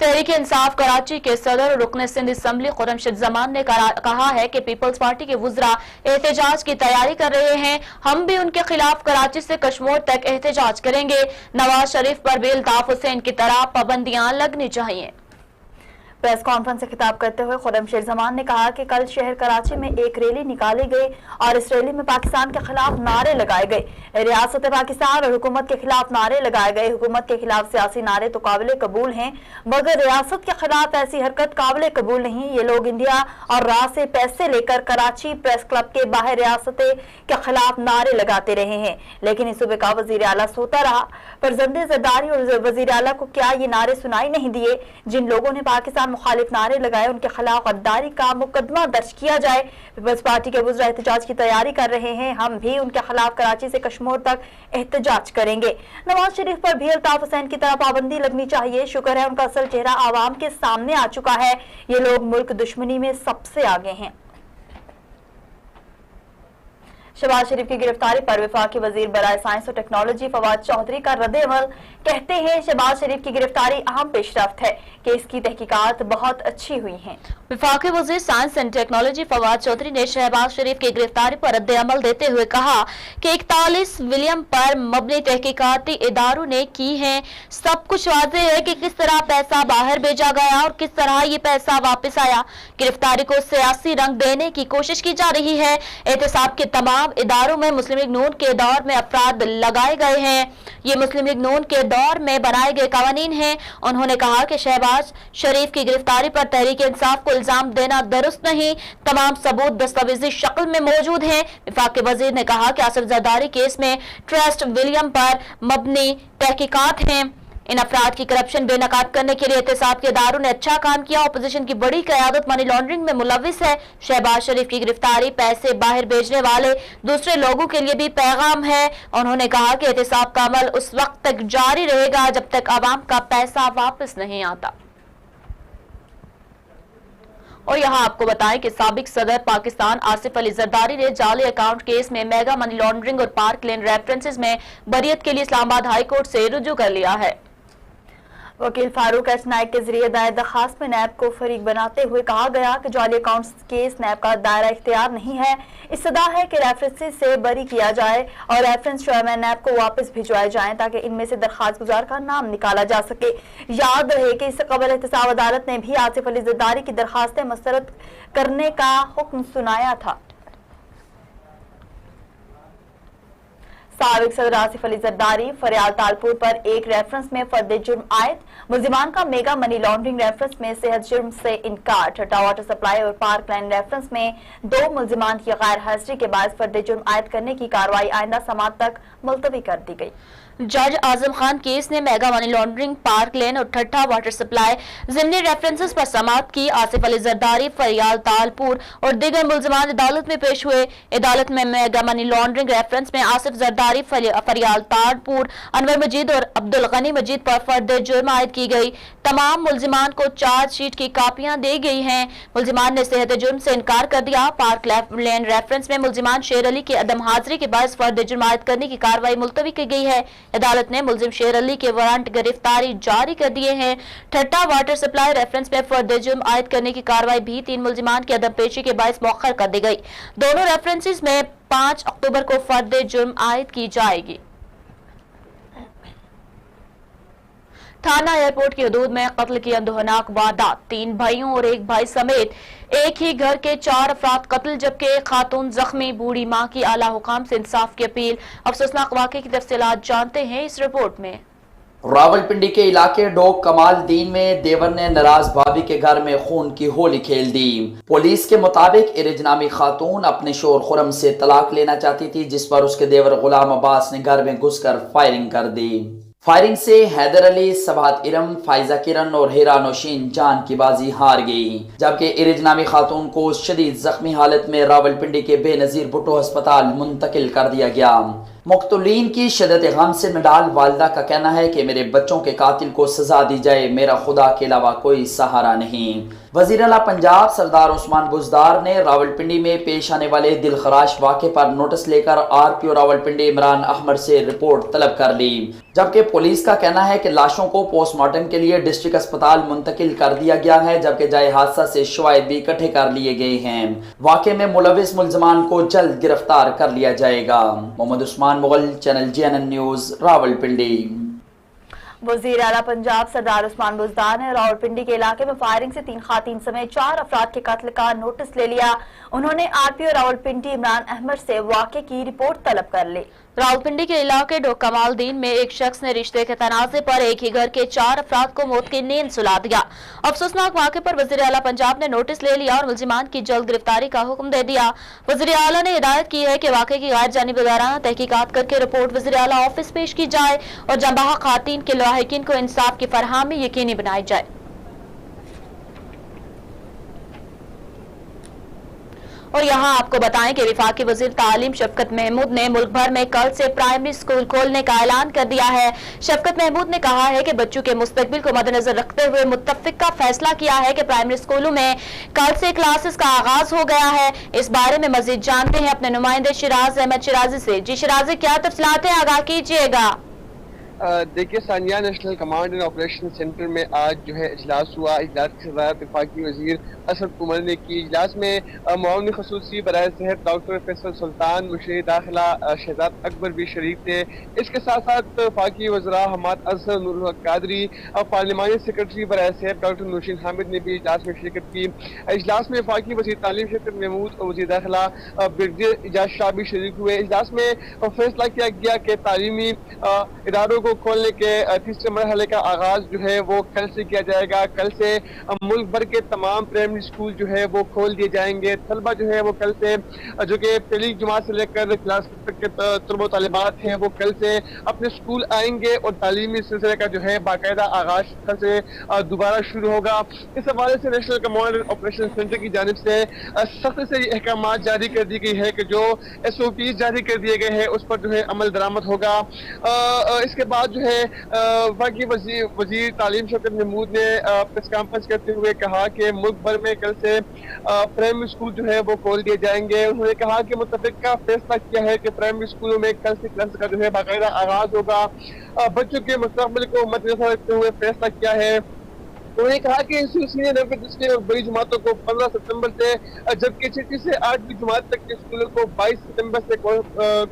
تحریک انصاف کراچی کے صدر اور رکن سندھ اسمبلی خرمشد زمان نے کہا ہے کہ پیپلز پارٹی کے وزراء احتجاج کی تیاری کر رہے ہیں. ہم بھی ان کے خلاف کراچی سے کشمیر تک احتجاج کریں گے. نواز شریف پر بھی الطاف حسین کی طرح پابندیاں لگنی چاہیے. پریس کانفرنس سے خطاب کرتے ہوئے خرمشد زمان نے کہا کہ کل شہر کراچی میں ایک ریلی نکالی گئی اور اس ریلی میں پاکستان کے خلاف نعرے لگائے گئے. ریاست پاکستان اور حکومت کے خلاف نعرے لگائے گئے. حکومت کے خلاف سیاسی نعرے تو قابل قبول ہیں، مگر ریاست کے خلاف ایسی حرکت قابل قبول نہیں. یہ لوگ انڈیا اور راہ سے پیسے لے کر کراچی پریس کلب کے باہر ریاست کے خلاف نعرے لگاتے رہے ہیں، لیکن اس صوبے کا وزیر اعلیٰ سوتا رہا. فرزند زرداری اور وزیر اعلیٰ کو کیا یہ نعرے سنائی نہیں دیے؟ جن لوگوں نے پاکستان مخالف نعرے لگائے ان کے خلاف غداری کا مقدمہ درج کیا جائے. پیپلز پارٹی کے وزراء احتجاج کی تیاری کر رہے ہیں. ہم بھی ان کے خلاف کراچی سے کشمیر تک احتجاج کریں گے. نواز شریف پر بھی الطاف حسین کی طرح پابندی لگنی چاہیے. شکر ہے ان کا اصل چہرہ عوام کے سامنے آ چکا ہے. یہ لوگ ملک دشمنی میں سب سے آگے ہیں. شہباز شریف کی گرفتاری پر وفاقی وزیر برائے سائنس اور ٹیکنالوجی فواد چودھری کا رد عمل. کہتے ہیں شہباز شریف کی گرفتاری اہم پیش رفت ہے کہ اس کی تحقیقات بہت اچھی ہوئی ہیں. وفاقی وزیر science and technology Fawad Chaudhry نے شہباز شریف کی گرفتاری پر رد عمل دیتے ہوئے کہا کہ 41 ولیم پر مبنی تحقیقاتی اداروں نے کی ہیں. سب کچھ واضح ہے کہ کس طرح پیسہ باہر بھیجا گیا اور کس طرح یہ پیسہ واپس آیا. گرفتاری کو سیاسی رنگ دینے کی کوشش کی جا رہی ہے. احتساب کے تمام اداروں میں مسلم لیگ نون کے دور میں افراد لگائے گئے ہیں. یہ مسلم لیگ نون کے دور میں بنائے گئے قوانین ہیں. انہوں نے کہا کہ شہباز شریف کی گرفتاری پر تحریک انصاف کو الزام دینا درست نہیں. تمام ثبوت دستاویزی شکل میں موجود ہیں. وفاقی وزیر نے کہا کہ آصف زرداری کیس میں ٹرسٹ ولیم پر مبنی تحقیقات ہیں. ان افراد کی کرپشن بے نقاب کرنے کے لیے احتساب کے اداروں نے اچھا کام کیا. اپوزیشن کی بڑی قیادت منی لانڈرنگ میں ملوث ہے. شہباز شریف کی گرفتاری پیسے باہر بھیجنے والے دوسرے لوگوں کے لیے بھی پیغام ہے. انہوں نے کہا کہ احتساب کا عمل اس وقت تک جاری رہے گا جب تک عوام کا پیسہ واپس نہیں آتا. اور یہاں آپ کو بتائیں کہ سابق صدر پاکستان آصف علی زرداری نے جعلی اکاؤنٹ کیس میں میگا منی لانڈرنگ اور پارک لین ریفرنسز میں بریت کے لیے اسلام آباد ہائی کورٹ سے رجوع کر لیا ہے. وکیل فاروق ایس نائک کے ذریعے دائر درخواست میں نیب کو فریق بناتے ہوئے کہا گیا کہ جعلی اکاؤنٹس کیس نیب کا دائرہ اختیار نہیں ہے. استدعا ہے کہ ریفرنسز سے بری کیا جائے اور ریفرنس چیئرمین نیب کو واپس بھجوائے جائیں تاکہ ان میں سے درخواست گزار کا نام نکالا جا سکے. یاد رہے کہ اس سے قبل احتساب عدالت نے بھی آصف علی زرداری کی درخواستیں مسترد کرنے کا حکم سنایا تھا. سابق صدر آصف علی زرداری فریال تالپور پر ایک ریفرنس میں فرد جرم عائد. ملزمان کا میگا منی لانڈرنگ ریفرنس میں صحت جرم سے انکار. ٹھٹا واٹر سپلائی اور پارک لائن ریفرنس میں 2 ملزمان کی غیر حاضری کے باعث فرد جرم عائد کرنے کی کارروائی آئندہ سماعت تک ملتوی کر دی گئی. جج اعظم خان کیس نے میگا منی لانڈرنگ، پارک لین اور ٹھٹا واٹر سپلائی ضمنی ریفرنسز پر سماعت کی. آصف علی زرداری، فریال تالپور اور دیگر ملزمان عدالت میں پیش ہوئے. عدالت میں میگا منی لانڈرنگ ریفرنس میں آصف زرداری، फरियाल तारपुर, अनवर मजीद और अब्दुल गनी मजीद पर फर्द जुर्म आयद की गई। तमाम मुल्जिमान को चार्जशीट की कापियां दी गई हैं। मुल्जिमान ने सेहत जुर्म से इनकार कर दिया। पार्क लेन रेफरेंस में मुल्जिमान शेर अली की अदम हाजिरी के बायस फर्द जुर्म आयद करने की कार्रवाई मुलतवी की गई है। अदालत ने मुल्जिम शेर अली के वारंट गिरफ्तारी जारी कर दिए हैं। ठट्टा वाटर सप्लाई रेफरेंस में फर्द जुर्म आयद करने की कार्रवाई भी 3 मुल्जिमान की अदम पेशी के बायस मौखर कर दी गई। दोनों रेफरेंसेस में 5 अक्टूबर को फर्द जुर्म आयद की जाएगी। थाना एयरपोर्ट की हदूद में कत्ल की अंदोहनाक वारदात, 3 भाइयों और 1 भाई समेत एक ही घर के 4 अफराद कत्ल, जबकि एक खातून जख्मी। बूढ़ी मां की आला हुकाम से इंसाफ की अपील। अफसोसनाक वाक़े की तफसीलात जानते हैं इस रिपोर्ट में। रावलपिंडी के इलाके डोक कमाल दीन में देवर ने नाराज भाभी के घर में खून की होली खेल दी। पुलिस के मुताबिक इरज नामी खातून अपने शोर खुरम से तलाक लेना चाहती थी, जिस पर उसके देवर गुलाम अब्बास ने घर में घुसकर फायरिंग कर दी। फायरिंग से हैदर अली, सबात इरम, फाइजा किरण और हेरा नौशीन जान की बाजी हार गई, जबकि इरज नामी खातून को शदीद जख्मी हालत में रावलपिंडी के बेनजीर भुट्टो अस्पताल मुंतकिल कर दिया गया। मुक्तलीन की शिद्दत गम से निडाल वालिदा का कहना है कि मेरे बच्चों के कातिल को सजा दी जाए, मेरा खुदा के अलावा कोई सहारा नहीं। वज़ीर आला पंजाब सरदार उस्मान बुज़दार ने रावलपिंडी में पेश आने वाले दिलखराश वाक़े पर नोटिस लेकर RPO रावलपिंडी इमरान अहमद से रिपोर्ट तलब कर ली, जबकि पुलिस का कहना है कि लाशों को पोस्टमार्टम के लिए डिस्ट्रिक्ट अस्पताल मुंतकिल कर दिया गया है, जबकि जाए हादसा से शवाहिद भी इकट्ठे कर लिए गए हैं। वाक़े में मुलविस मुल्ज़मान को जल्द गिरफ्तार कर लिया जाएगा। Mohammad Usman Mughal, channel GNN news, Rawalpindi. वज़ीर आला पंजाब सरदार उस्मान बुज़दार ने रावलपिंडी के इलाके में फायरिंग से 3 खातीन समेत 4 अफराद के कत्ल का नोटिस ले लिया। उन्होंने RPO रावलपिंडी इमरान अहमद से वाक़े की रिपोर्ट तलब कर ली। रावलपिंडी के इलाके डोक कमालदीन में एक शख्स ने रिश्ते के तनाज़े पर एक ही घर के 4 अफराद को मौत की नींद सुला दिया। अफसोसनाक वाक़े पर वज़ीर आला पंजाब ने नोटिस ले लिया और मुल्जिमान की जल्द गिरफ्तारी का हुक्म दे दिया। वज़ीर आला ने हिदायत की है कि वाक़े की गैर जानिबदाराना तहकीकात करके रिपोर्ट वज़ीर आला ऑफिस पेश की जाए और जंबाहा खातीन के लाहिकीन को इंसाफ की फरहमी यकीनी बनाई जाए। और यहाँ आपको बताएं कि वफाकी वज़ीर तालीम शफकत महमूद ने मुल्क भर में कल से प्राइमरी स्कूल खोलने का ऐलान कर दिया है। शफकत महमूद ने कहा है कि बच्चों के मुस्तकबिल को मद्देनजर रखते हुए मुत्तफिका फैसला किया है कि प्राइमरी स्कूलों में कल से क्लासेस का आगाज हो गया है। इस बारे में मजीद जानते हैं अपने नुमाइंदे शिराज अहमद शिराजी से। जी शिराजी, क्या तफसीलात है, आगाह कीजिएगा। देखिए Sania, national command and operation centre में आज जो है इजलास हुआ। इजलास की सदारत वफाकी वज़ीर असद उमर ने की। इजलास में मुआविन ख़ुसूसी बराए सेहत डॉक्टर फैसल सुल्तान, मुशीर दाखिला शहजाद अकबर भी शरीक थे। इसके साथ साथ वफाकी वज़रा हमाद अजहर, नूरुल हक कादरी और पार्लिमानी सेक्रेटरी बराए सेहत डॉक्टर नौशीन हामिद ने भी इजलास में शिरकत की। इजलास में वफाकी वज़ीर तालीम शफकत महमूद और वज़ीर दाखिला ब्रिगेडियर इजाज शाह भी शरीक हुए। इजलास में फैसला किया गया कि तालीमी इदारों को खोलने के तीसरे मरहले का आगाज जो है वो कल से किया जाएगा। कल से मुल्क भर के तमाम प्राइमरी स्कूल जो है वो खोल दिए जाएंगे। तलबा जो है वो कल से, जो कि पहली जमात से लेकर क्लास तक के तलबा तालिबात हैं, वो कल से अपने स्कूल आएंगे और तालीमी सिलसिले का जो है बाकायदा आगाज कल से दोबारा शुरू होगा। इस हवाले से नेशनल कमांड ऑपरेशन सेंटर की जानिब से सख्त से अहकाम जारी कर दी गई है कि जो SOP जारी कर दिए गए हैं उस पर जो है अमल दरामद होगा। इसके बाद जो है वफाकी वज़ीर तालीम शफकत महमूद ने प्रेस कॉन्फ्रेंस करते हुए कहा कि मुल्क भर में कल से प्राइमरी स्कूल जो है वो खोल दिए जाएंगे। उन्होंने कहा कि मुत्तफिका फैसला किया है कि प्राइमरी स्कूलों में कल से क्लास का जो है बाकायदा आगाज होगा। बच्चों के मुस्तकबिल को मद्देनजर रखते हुए फैसला किया है। उन्होंने कहा कि इंस्टीट्यूशन ने पिछले बड़ी जमातों को 15 सितंबर से, जबकि 6वीं से 8वीं जमात तक के स्कूलों को 22 सितंबर से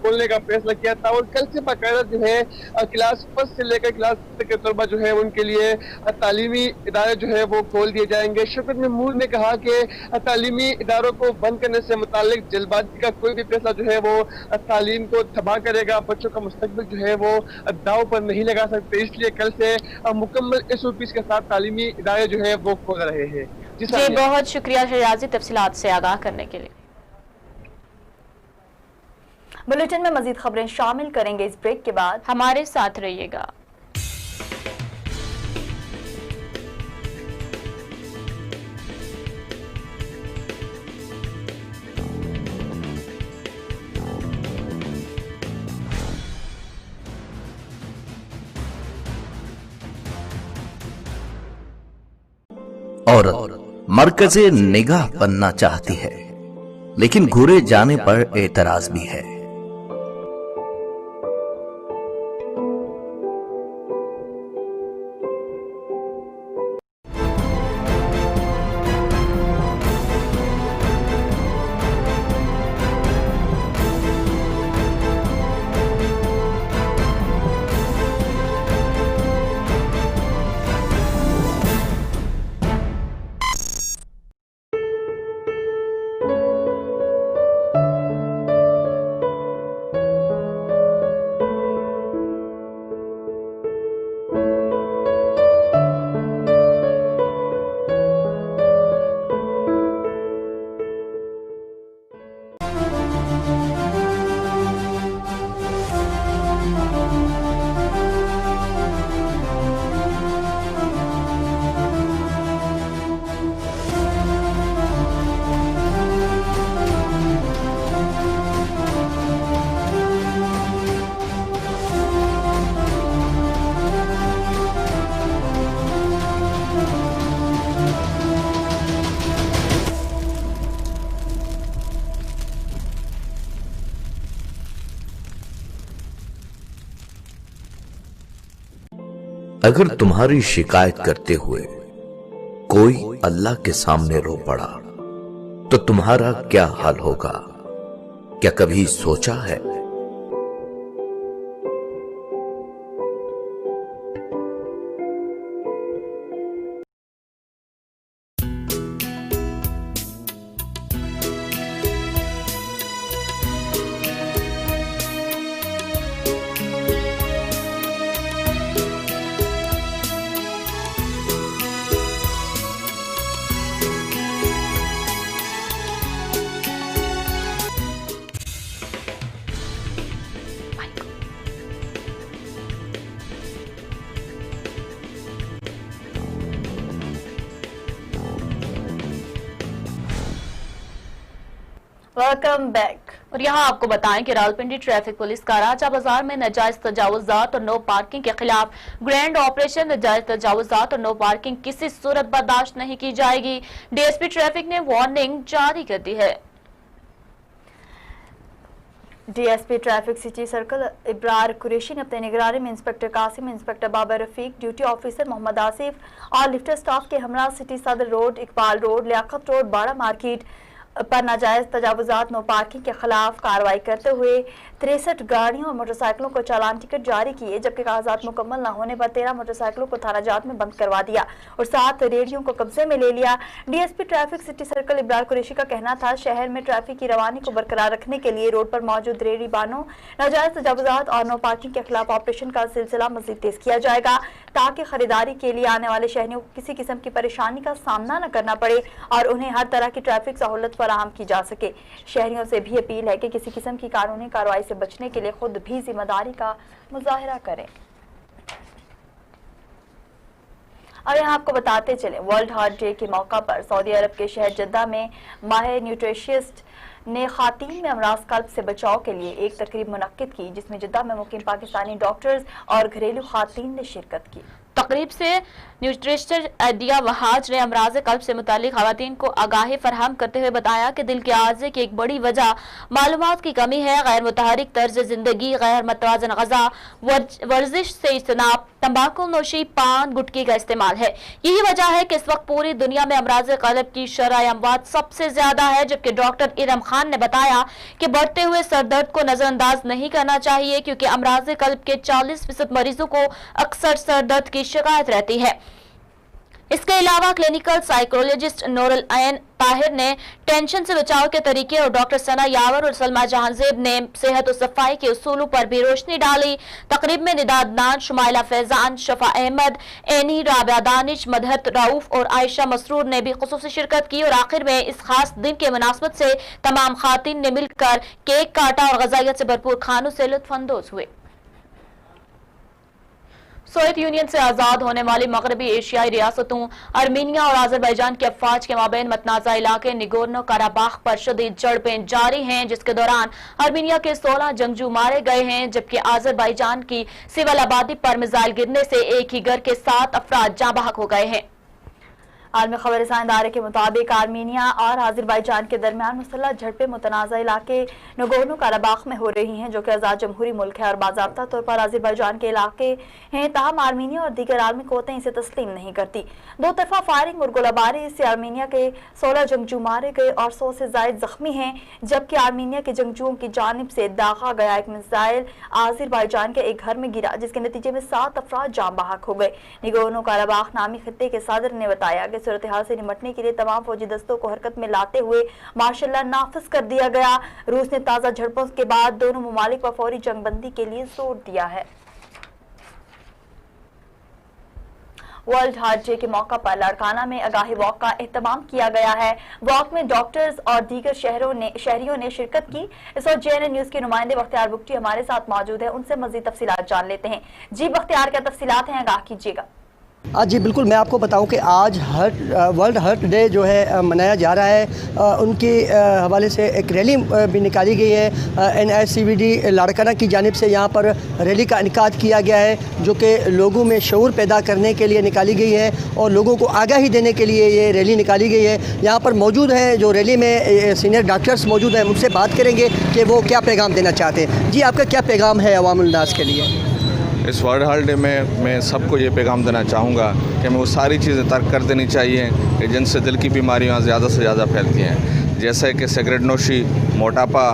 खोलने का फैसला किया था और कल से बाकायदा जो है क्लास 1 से लेकर क्लास 6 तक के तलबा जो है उनके लिए तालीमी इदारे जो है वो खोल दिए जाएंगे। शफकत महमूद ने कहा कि तालीमी इदारों को बंद करने से मुताल्लिक जल्दबाजी का कोई भी फैसला जो है वो तालीम को तबाह करेगा, बच्चों का मुस्तकबिल जो है वो दाव पर नहीं लगा सकते। इसलिए कल से मुकम्मल SOPs के साथ तालीमी इदारे जो है वो खोल रहे हैं। जी बहुत शुक्रिया शिराजी, तफसीलात से आगाह करने के लिए। बुलेटिन में मजीद खबरें शामिल करेंगे इस ब्रेक के बाद, हमारे साथ रहिएगा। औरत मरकज़े निगाह बनना चाहती है, लेकिन घूरे जाने पर एतराज भी है। अगर तुम्हारी शिकायत करते हुए कोई अल्लाह के सामने रो पड़ा तो तुम्हारा क्या हाल होगा? क्या कभी सोचा है? Welcome back. और यहाँ आपको बताएं कि रावलपिंडी ट्रैफिक पुलिस का राजा बाजार में नाजायज तजावुजात और नो पार्किंग के खिलाफ ग्रैंड ऑपरेशन नाजायज तजावुजात और नो पार्किंग किसी सूरत बर्दाश्त नहीं की जाएगी। डीएसपी ट्रैफिक ने वार्निंग जारी कर दी है। DSP traffic city circle Ibrar Qureshi ने अपने निगरानी में inspector Qasim, inspector Babar Rafiq, duty officer Mohammad Asif और लिफ्टर स्टाफ के हमरा city Saddar road, Iqbal road, Liaquat road, Bara market पर नाजायज तजावुजात नो पार्किंग के खिलाफ कार्रवाई करते हुए 63 गाड़ियों और मोटरसाइकिलों को चालान टिकट जारी किए, जबकि कागजात मुकम्मल न होने पर 13 मोटरसाइकिलों को थाना जात में बंद करवा दिया और 7 रेडियो को कब्जे में ले लिया। DSP traffic city circle Ibrar Qureshi का कहना था, शहर में ट्रैफिक की रवानी को बरकरार रखने के लिए रोड पर मौजूद रेहड़ी बानों, नाजायज तजावुजात और नो पार्किंग के खिलाफ ऑपरेशन का सिलसिला मजीद तेज किया जाएगा, ताकि खरीदारी के लिए आने वाले शहरियों को किसी किस्म की परेशानी का सामना न करना पड़े और उन्हें हर तरह की ट्रैफिक सहूलत फराहम की जा सके। शहरियों से भी अपील है कि किसी किस्म की कानूनी कार्रवाई से बचने के लिए खुद भी जिम्मेदारी का मुजाहिरा करें। और यहाँ आपको बताते चले, वर्ल्ड हार्ट डे के मौका पर सऊदी अरब के शहर जद्दा में माहिर न्यूट्रिशियस्ट ने खातीन में अमराज कल्ब से बचाव के लिए एक तकरीब मुनक्किद की, जिसमें जद्दा में मुकीम पाकिस्तानी डॉक्टर्स और घरेलू खातीन ने शिरकत की। तकरीब से न्यूट्रिशनिस्ट अदिया वहाज ने अमराज कल्ब से मुतालिक खवातीन को आगाही फरहम करते हुए बताया कि दिल के आर्जे की एक बड़ी वजह मालूमात की कमी है। गैर मुतहरिक तर्ज जिंदगी, गैर मतवाजन गज़ा, वर्जिश से इज्तनाब, तंबाकू नोशी, पान, गुटकी का इस्तेमाल है। यही वजह है कि इस वक्त पूरी दुनिया में अमराज कल्ब की शरह अमवात सबसे ज्यादा है। जबकि डॉक्टर इरम खान ने बताया कि बढ़ते हुए सरदर्द को नजरअंदाज नहीं करना चाहिए, क्योंकि अमराज कल्ब के 40% मरीजों को अक्सर सरदर्द की शिकायत रहती है। इसके अलावा क्लिनिकल साइकोलॉजिस्ट नूरुल ऐन ताहिर ने टेंशन से बचाव के तरीके और डॉक्टर सना यावर और सलमा जहांजेब ने सेहत और सफाई के उसूलों पर भी रोशनी डाली। तकरीब में निदाद नान, शुमाइला फैजान, शफा अहमद, एनी, राबिया दानिश, मदहत राउफ और आयशा मसरूर ने भी खुसूसी शिरकत की। और आखिर में इस खास दिन के मुनासबत से तमाम खातिन ने मिलकर केक काटा और गजाइत से भरपूर खानों से लुत्फानंदोज हुए। सोवियत यूनियन से आजाद होने वाली मगरबी एशियाई रियासतों आर्मीनिया और आजरबाईजान के अफवाज के माबैन मतनाज़ा इलाके निगोर्नो कराबाख पर शदीद झड़पें जारी हैं, जिसके दौरान आर्मीनिया के 16 जंगजू मारे गए हैं, जबकि आजरबाईजान की सिविल आबादी पर मिसाइल गिरने से एक ही घर के 7 अफराद जाँ बहक हो गए हैं। आलमी खबर रसानी इदारे के मुताबिक आर्मीनिया और आज़रबाईजान के दरमियान मुसल्लह झड़पें मुतनाज़ा इलाके नगोर्नो काराबाख में हो रही हैं, जो कि आज़ाद जमहूरी मुल्क है और बाज़ाब्ता तौर पर आज़रबाईजान के इलाके हैं। ताहम आर्मीनिया और दीगर आलमी क़ुव्वतें इसे तस्लीम नहीं करती। दो तरफा फायरिंग और गोलाबारी से आर्मीनिया के 16 जंगजू मारे गए और 100 से ज़ायद जख्मी हैं, जबकि आर्मीनिया के जंगजुओं की जानिब से दागा गया एक मिसाइल आज़रबाईजान के एक घर में गिरा, जिसके नतीजे में 7 अफराद जान बहक हो गए। नगोर्नो काराबाख नामी खित्ते के सदर ने बताया कि सूरत हाल से निमटने के लिए तमाम फौजी दस्तों को हरकत में लाते हुए मार्शल लॉ नाफिज कर दिया गया। रूस ने ताज़ा झड़पों के बाद दोनों ममालिक पर फौरी जंगबंदी के लिए जोर दिया है। वर्ल्ड हार्ट डे के मौका पर लाड़काना में आगाही वॉक का एहतमाम किया गया है। वॉक में डॉक्टर्स और दीगर शहरियों ने शिरकत की। इस वक्त JNN न्यूज के नुमाइंदे बख्तियार बुगटी हमारे साथ मौजूद है, उनसे मजीद तफसीलात जान लेते हैं। जी बख्तियार, क्या तफसीलात हैं, आगाह कीजिएगा। जी बिल्कुल, मैं आपको बताऊं कि आज वर्ल्ड हार्ट डे जो है मनाया जा रहा है। उनके हवाले से एक रैली भी निकाली गई है। NICVD लाड़काना की जानिब से यहाँ पर रैली का इनेकाद किया गया है, जो कि लोगों में शऊर पैदा करने के लिए निकाली गई है और लोगों को आगाही देने के लिए ये रैली निकाली गई है। यहाँ पर मौजूद हैं जो रैली में सीनियर डॉक्टर्स मौजूद हैं, उनसे बात करेंगे कि वो क्या पैगाम देना चाहते हैं। जी, आपका क्या पैगाम है अवामुल नास के लिए? इस वर्ल्ड हार्ट डे में मैं सबको ये पैगाम देना चाहूँगा कि हमें वो सारी चीज़ें तर्क कर देनी चाहिए कि जिनसे दिल की बीमारियाँ ज़्यादा से ज़्यादा फैलती हैं, जैसे कि सिगरेट नोशी, मोटापा,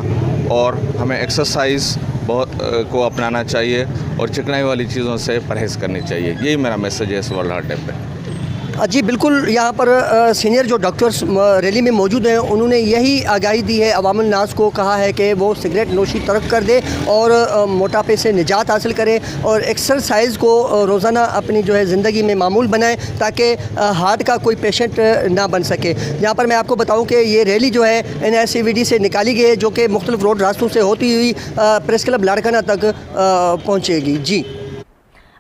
और हमें एक्सरसाइज बहुत को अपनाना चाहिए और चिकनाई वाली चीज़ों से परहेज़ करनी चाहिए। यही मेरा मैसेज है इस वर्ल्ड हार्ट डे पे। जी बिल्कुल, यहाँ पर सीनियर जो डॉक्टर्स रैली में मौजूद हैं, उन्होंने यही आगाही दी है, अवामुल नास को कहा है कि वो सिगरेट नोशी तर्क कर दे और मोटापे से निजात हासिल करें और एक्सरसाइज को रोज़ाना अपनी जो है ज़िंदगी में मामूल बनाएं, ताकि हार्ट का कोई पेशेंट ना बन सके। यहाँ पर मैं आपको बताऊँ कि ये रैली जो है NICVD से निकाली गई है, जो कि मुख्तलिफ रोड रास्तों से होती हुई प्रेस क्लब लाड़काना तक पहुँचेगी। जी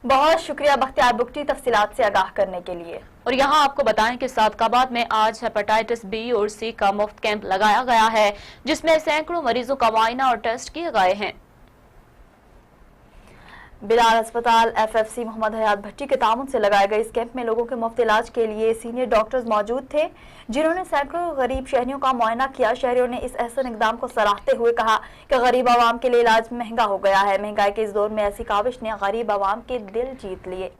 बहुत शुक्रिया बख्तियार बुगटी तफसीलात से आगाह करने के लिए। और यहाँ आपको बताएं कि सादकाबाद में आज हेपेटाइटिस B और C का मुफ्त कैंप लगाया गया है, जिसमें सैकड़ों मरीजों का मुआयना और टेस्ट किए गए हैं। बिलाल अस्पताल FFC मोहम्मद हयात भट्टी के तामुन से लगाए गए इस कैंप में लोगों के मुफ्त इलाज के लिए सीनियर डॉक्टर्स मौजूद थे, जिन्होंने सैकड़ों गरीब शहरियों का मुआयना किया। शहरियों ने इस ऐसे इक़दाम को सराहते हुए कहा कि गरीब आवाम के लिए इलाज महंगा हो गया है। महंगाई के इस दौर में ऐसी काविश ने गरीब आवाम के दिल जीत लिए।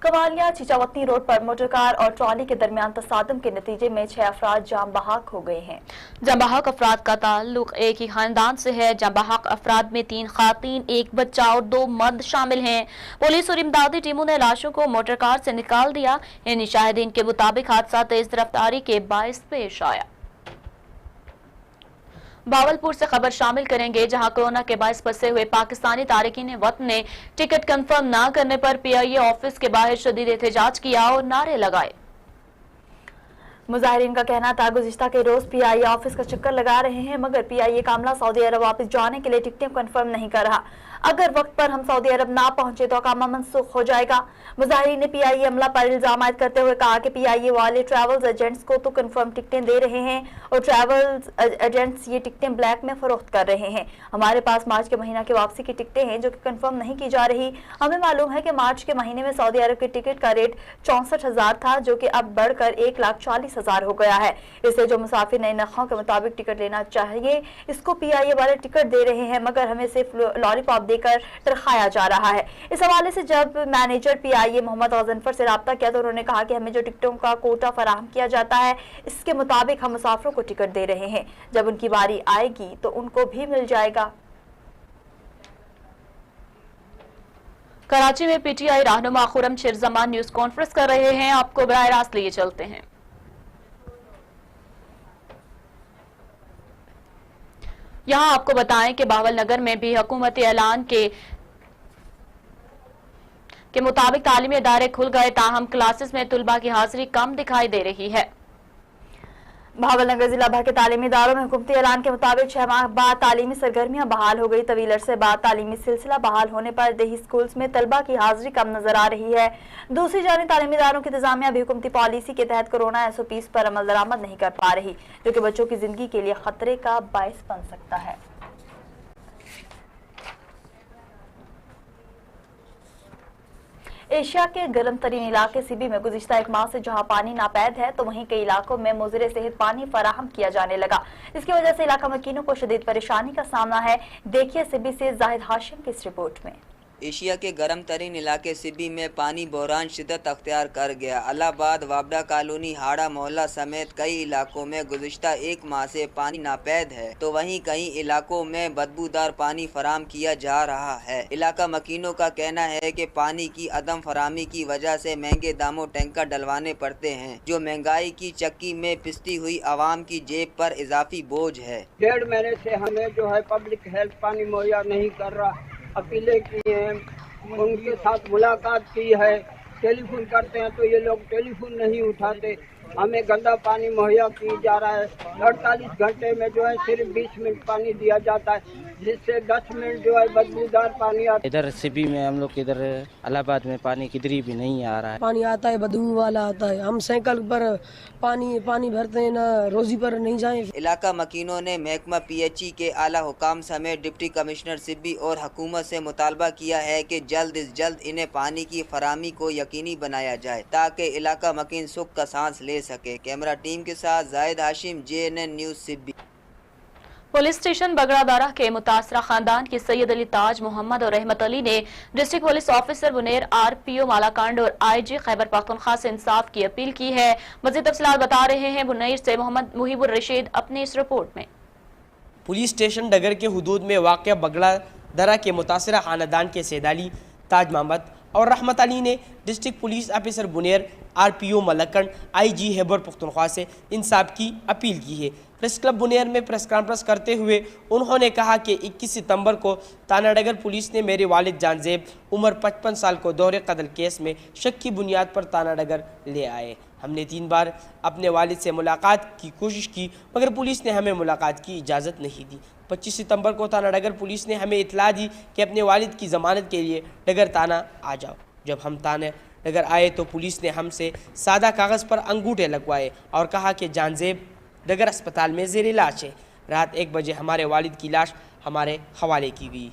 कवालिया चीचावतनी रोड पर मोटर कार और ट्रॉली के दरमियान तसादम के नतीजे में 6 अफराद जाम बहक हो गए हैं। जाम बहक अफराद का ताल्लुक एक ही खानदान से है। जाम बहक अफराद में 3 खातीन, 1 बच्चा और 2 मर्द शामिल हैं। पुलिस और इमदादी टीमों ने लाशों को मोटर कार से निकाल दिया। इन शाहिदीन के मुताबिक हादसा तेज रफ्तारी के बायस पेश आया। भावलपुर से खबर शामिल करेंगे, जहां कोरोना के बायस फंसे हुए पाकिस्तानी तारिकीन वतन ने टिकट कंफर्म न करने पर PIA ऑफिस के बाहर शदीद एहतजाज किया और नारे लगाए। मुजाहिरीन का कहना था गुज़िश्ता के रोज PIA ऑफिस का चक्कर लगा रहे हैं, मगर PIA का अमला सऊदी अरब वापस जाने के लिए टिकटें कंफर्म नहीं कर रहा। अगर वक्त पर हम सऊदी अरब ना पहुंचे तो कामा मनसूख हो जाएगा। मुजाहिरीन ने PIA अमला पर इल्जाम आयद करते हुए कहा कि PIA वाले ट्रैवल्स एजेंट्स को तो कंफर्म टिकटें दे रहे हैं और ट्रैवल्स एजेंट्स ये टिकटें ब्लैक में फरोख्त कर रहे हैं। हमारे पास मार्च के महीना की वापसी की टिकटें हैं जो कि कंफर्म नहीं की जा रही। हमें मालूम है कि मार्च के महीने में सऊदी अरब की टिकट का रेट 64,000 था, जो कि अब बढ़कर 1,40,000 हो गया है। इससे जो मुसाफिर नए नखों के मुताबिक टिकट लेना चाहिए, इसको PIA वाले टिकट दे रहे हैं, मगर हमें सिर्फ लॉलीपॉप देकर तरखाया जा रहा है। इस हवाले से जब मैनेजर PIA मोहम्मद गजनफर से राब्ता किया तो उन्होंने कहा कि हमें जो टिकटों का कोटा फराहम किया जाता है, इसके मुताबिक हम मुसाफिरों को टिकट दे रहे हैं। जब उनकी बारी आएगी तो उनको भी मिल जाएगा। कराची में PTI रहनुमा खुरम शेरजमान न्यूज कॉन्फ्रेंस कर रहे हैं, आपको बराह रास्त लिए चलते हैं। यहाँ आपको बताएं कि बावल नगर में भी हुकूमती ऐलान के मुताबिक तालीमी इदारे खुल गए, ताहम क्लासेस में तुलबा की हाजिरी कम दिखाई दे रही है। भावल नगर जिला भर के तालीमी इदारों में हुकूमती ऐलान के मुताबिक 6 माह बाद तालीमी सरगर्मियां बहाल हो गई। तवील अरसे बाद तालीमी सिलसिला बहाल होने पर देही स्कूल्स में तलबा की हाजिरी कम नजर आ रही है। दूसरी जानिब तालीमी इदारों की इंतजामिया भी हुकूमती पॉलिसी के तहत कोरोना SOPs पर अमल दरामद नहीं कर पा रही, जो कि बच्चों की जिंदगी के लिए खतरे का बायस बन सकता है। एशिया के गर्म तरीन इलाके सिबी में गुज़िश्ता एक माह से जहां पानी नापैद है तो वहीं कई इलाकों में मुज़र सेहत पानी फराहम किया जाने लगा। इसकी वजह से इलाका मकीनों को शदीद परेशानी का सामना है। देखिए सिबी से जाहिद हाशिम की इस रिपोर्ट में। एशिया के गर्म तरीन इलाके सिबी में पानी बहरान शिद्दत अख्तियार कर गया। अलाहाबाद, वाबडा कॉलोनी, हाड़ा मोहल्ला समेत कई इलाकों में गुज़िश्ता एक माह से पानी नापैद है तो वहीं कई इलाकों में बदबूदार पानी फराम किया जा रहा है। इलाका मकीनों का कहना है कि पानी की अदम फरामी की वजह से महंगे दामों टैंकर डलवाने पड़ते हैं, जो महंगाई की चक्की में पिसती हुई आवाम की जेब पर इजाफी बोझ है। 1.5 महीने से हमें जो है पब्लिक हेल्थ पानी मुहैया नहीं कर रहा। अपीलें की हैं, उनके साथ मुलाकात की है, टेलीफोन करते हैं तो ये लोग टेलीफोन नहीं उठाते। हमें गंदा पानी मुहैया किया जा रहा है। 48 घंटे में जो है सिर्फ 20 मिनट पानी दिया जाता है, जिससे 10 मिनट जो है बदबूदार पानी आता है। इधर सिबी में हम लोग इधर इलाहाबाद में पानी किधरी भी नहीं आ रहा है। पानी आता है बदबू वाला आता है। हम साइकिल पर पानी भरते हैं ना, रोजी पर नहीं जाए। इलाका मकीनों ने महकमा PHE के आला हुकाम समेत डिप्टी कमिश्नर सिबी और हुकूमत से मुतालबा किया है कि जल्द से जल्द इन्हें पानी की फरामी को यकीनी बनाया जाए ताकि इलाका मकीन सुख का सांस ले सके। कैमरा टीम के साथ Zahid Hashim, JNN news Sibi. Police station Bagdadara के मुतासरा खानदान के सैयद अली ताज मोहम्मद और रहमत अली ने district police officer Buner, RPO मालाकांड और IG खैबर पख्तूनख्वा से इंसाफ की अपील की है। मज़ीद तफसीलात बता रहे हैं बुनेर से मोहम्मद मुहिबुर रशीद अपनी इस रिपोर्ट में। पुलिस स्टेशन डगर के हुदूद में वाक़ बगड़ादारा के मुतासरा खानदान के सैयद अली ताज मोहम्मद और रहमत अली ने district police officer Buner, RPO मालाकांड, IG Khyber Pakhtunkhwa से इंसाफ की अपील की है। प्रेस क्लब बुनेर में प्रेस कॉन्फ्रेंस करते हुए उन्होंने कहा कि 21 सितंबर को तानाडगर पुलिस ने मेरे वालिद जानजेब उम्र 55 साल को दोहरे कत्ल केस में शक की बुनियाद पर तानाडगर ले आए। हमने 3 बार अपने वालिद से मुलाकात की कोशिश की मगर पुलिस ने हमें मुलाकात की इजाज़त नहीं दी। 25 सितंबर को तानाडगर पुलिस ने हमें इतला दी कि अपने वालिद की ज़मानत के लिए डगर ताना आ जाओ। जब हम तानाडगर आए तो पुलिस ने हमसे सादा कागज़ पर अंगूठे लगवाए और कहा कि जानजेब डगर अस्पताल में ज़ेर इलाज है। रात 1 बजे हमारे वालिद की लाश हमारे हवाले की गई।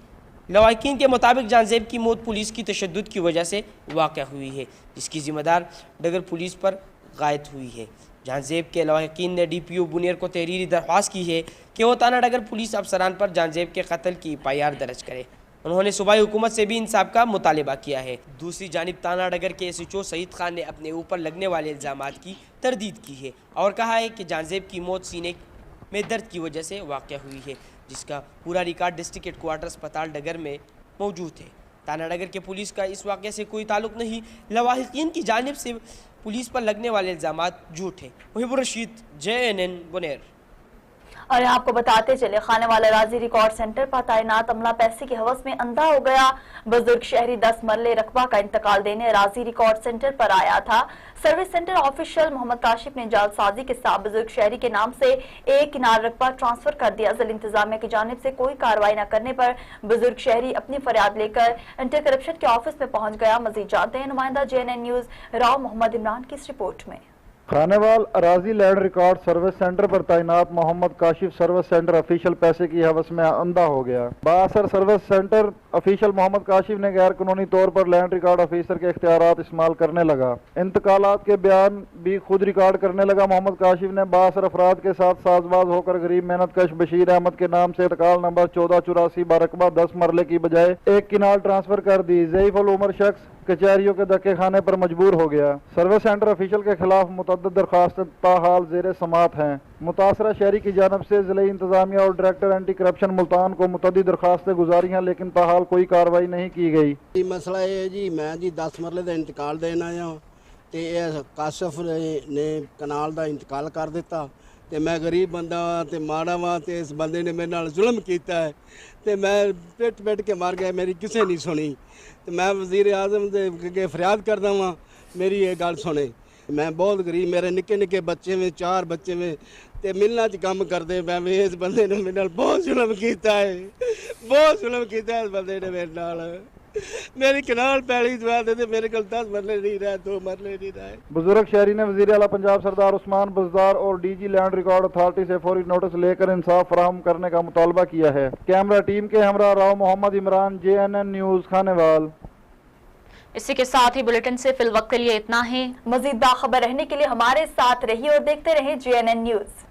लवाकिन के मुताबिक जानजेब की मौत पुलिस की तशद्दुद की वजह से वाक़या हुई है, जिसकी ज़िम्मेदार डगर पुलिस पर गायद हुई है। जानजेब के लवाकिन ने DPO बुनेर को तहरीरी दरख्वास्त की है कि वो तानाडगर पुलिस अफसरान पर जानजेब के कत्ल की FIR दर्ज करे। उन्होंने सूबाई हुकूमत से भी इंसाफ का मुतालबा किया है। दूसरी जानिब तानाडगर के SHO सईद खान ने अपने ऊपर लगने वाले इल्ज़ामात की तरदीद की है और कहा है कि जानजेब की मौत सीने में दर्द की वजह से वाक़या हुई है, जिसका पूरा रिकॉर्ड डिस्ट्रिक्ट हेडक्वार्टर अस्पताल डगर में मौजूद है। तानाडगर के पुलिस का इस वाक़े से कोई ताल्लुक़ नहीं। लवाहिकीन की जानिब से पुलिस पर लगने वाले इल्ज़ामात झूठ हैं। मुहिबुर रशीद, JNN बुनेर। और यहाँ आपको बताते चले खाने वाला राजी रिकॉर्ड सेंटर पर तैनात अमला पैसे की हवस में अंधा हो गया। बुजुर्ग शहरी 10 मरले रकबा का इंतकाल देने राजी रिकॉर्ड सेंटर पर आया था। Service centre official Mohammad Kashif ने जालसाजी के साथ बुजुर्ग शहरी के नाम से एक किनार रकबा ट्रांसफर कर दिया। जिला इंतजामिया की जानिब से कोई कार्रवाई न करने पर बुजुर्ग शहरी अपनी फरियाद लेकर एंटी करप्शन के ऑफिस में पहुंच गया। मजीद जानते हैं नुमाइंदा JNN न्यूज़ राव मोहम्मद इमरान की इस रिपोर्ट में। खानेवाल अराजी लैंड रिकॉर्ड सर्विस सेंटर पर तैनात Mohammad Kashif service centre official पैसे की हवस में अंधा हो गया। बासर service centre official Mohammad Kashif ने गैर कानूनी तौर पर लैंड रिकॉर्ड ऑफिसर के इख्तियारात इस्तेमाल करने लगा। इंतकालात के बयान भी खुद रिकॉर्ड करने लगा। मोहम्मद काशिफ ने बासर अफराद के साथ साजबाज होकर गरीब मेहनत कश बशीर अहमद के नाम से इंतकाल नंबर 1484 बरकबा 10 मरले की बजाय एक किनाल ट्रांसफर कर दी। ज़ईफ़ उल उमर शख्स कचहरियों के धक्के खाने पर मजबूर हो गया। सर्विस सेंटर ऑफिशियल के खिलाफ मुतअद्दिद दरखास्तें ताहाल ज़ेर समात हैं। मुतासरा शहरी की जानब से ज़िला इंतजामिया और डायरेक्टर एंटी करप्शन मुल्तान को मुतअद्दिद दरखास्तें गुजारी हैं, लेकिन ताहाल कोई कार्रवाई नहीं की गई। मसला ये है जी, मैं जी 10 मरले का इंतकाल देना आया तो काशिफ ने कनाल का इंतकाल कर दिता ਤੇ मैं गरीब बंदा हाँ तो माड़ा हाँ तो इस बंदे ने मेरे नाल जुल्म किया है तो मैं पिट के मर गया। मेरी किसी नहीं सुनी तो मैं वज़ीर आज़म के फरियाद करदा हाँ मेरी ये गल सुने। मैं बहुत गरीब, मेरे निक्के निक्के बच्चे में 4 बच्चे में ते मिलना च काम करते। मैं इस बंदे ने मेरे नाल बहुत जुल्म किया है, बहुत जुल्म किया इस बंदे ने मेरे नाल। मेरी कनाल पैली दवा दे मेरे को 10 मरले नहीं रहे, 2 मरले नहीं रहे। बुजुर्ग शहरी ने वज़ीर आला पंजाब सरदार उस्मान बुज़दार और DG लैंड रिकॉर्ड अथॉरिटी से फौरी नोटिस लेकर इंसाफ फराहम करने का मुतालबा किया है। कैमरा टीम के हमरा राव मोहम्मद इमरान, JNN न्यूज़ खानेवाल। इसी के साथ ही बुलेटिन से फिल वक्त के लिए इतना ही। मजीद बाखबर रहने के लिए हमारे साथ रहिए और देखते रहिए GNN न्यूज।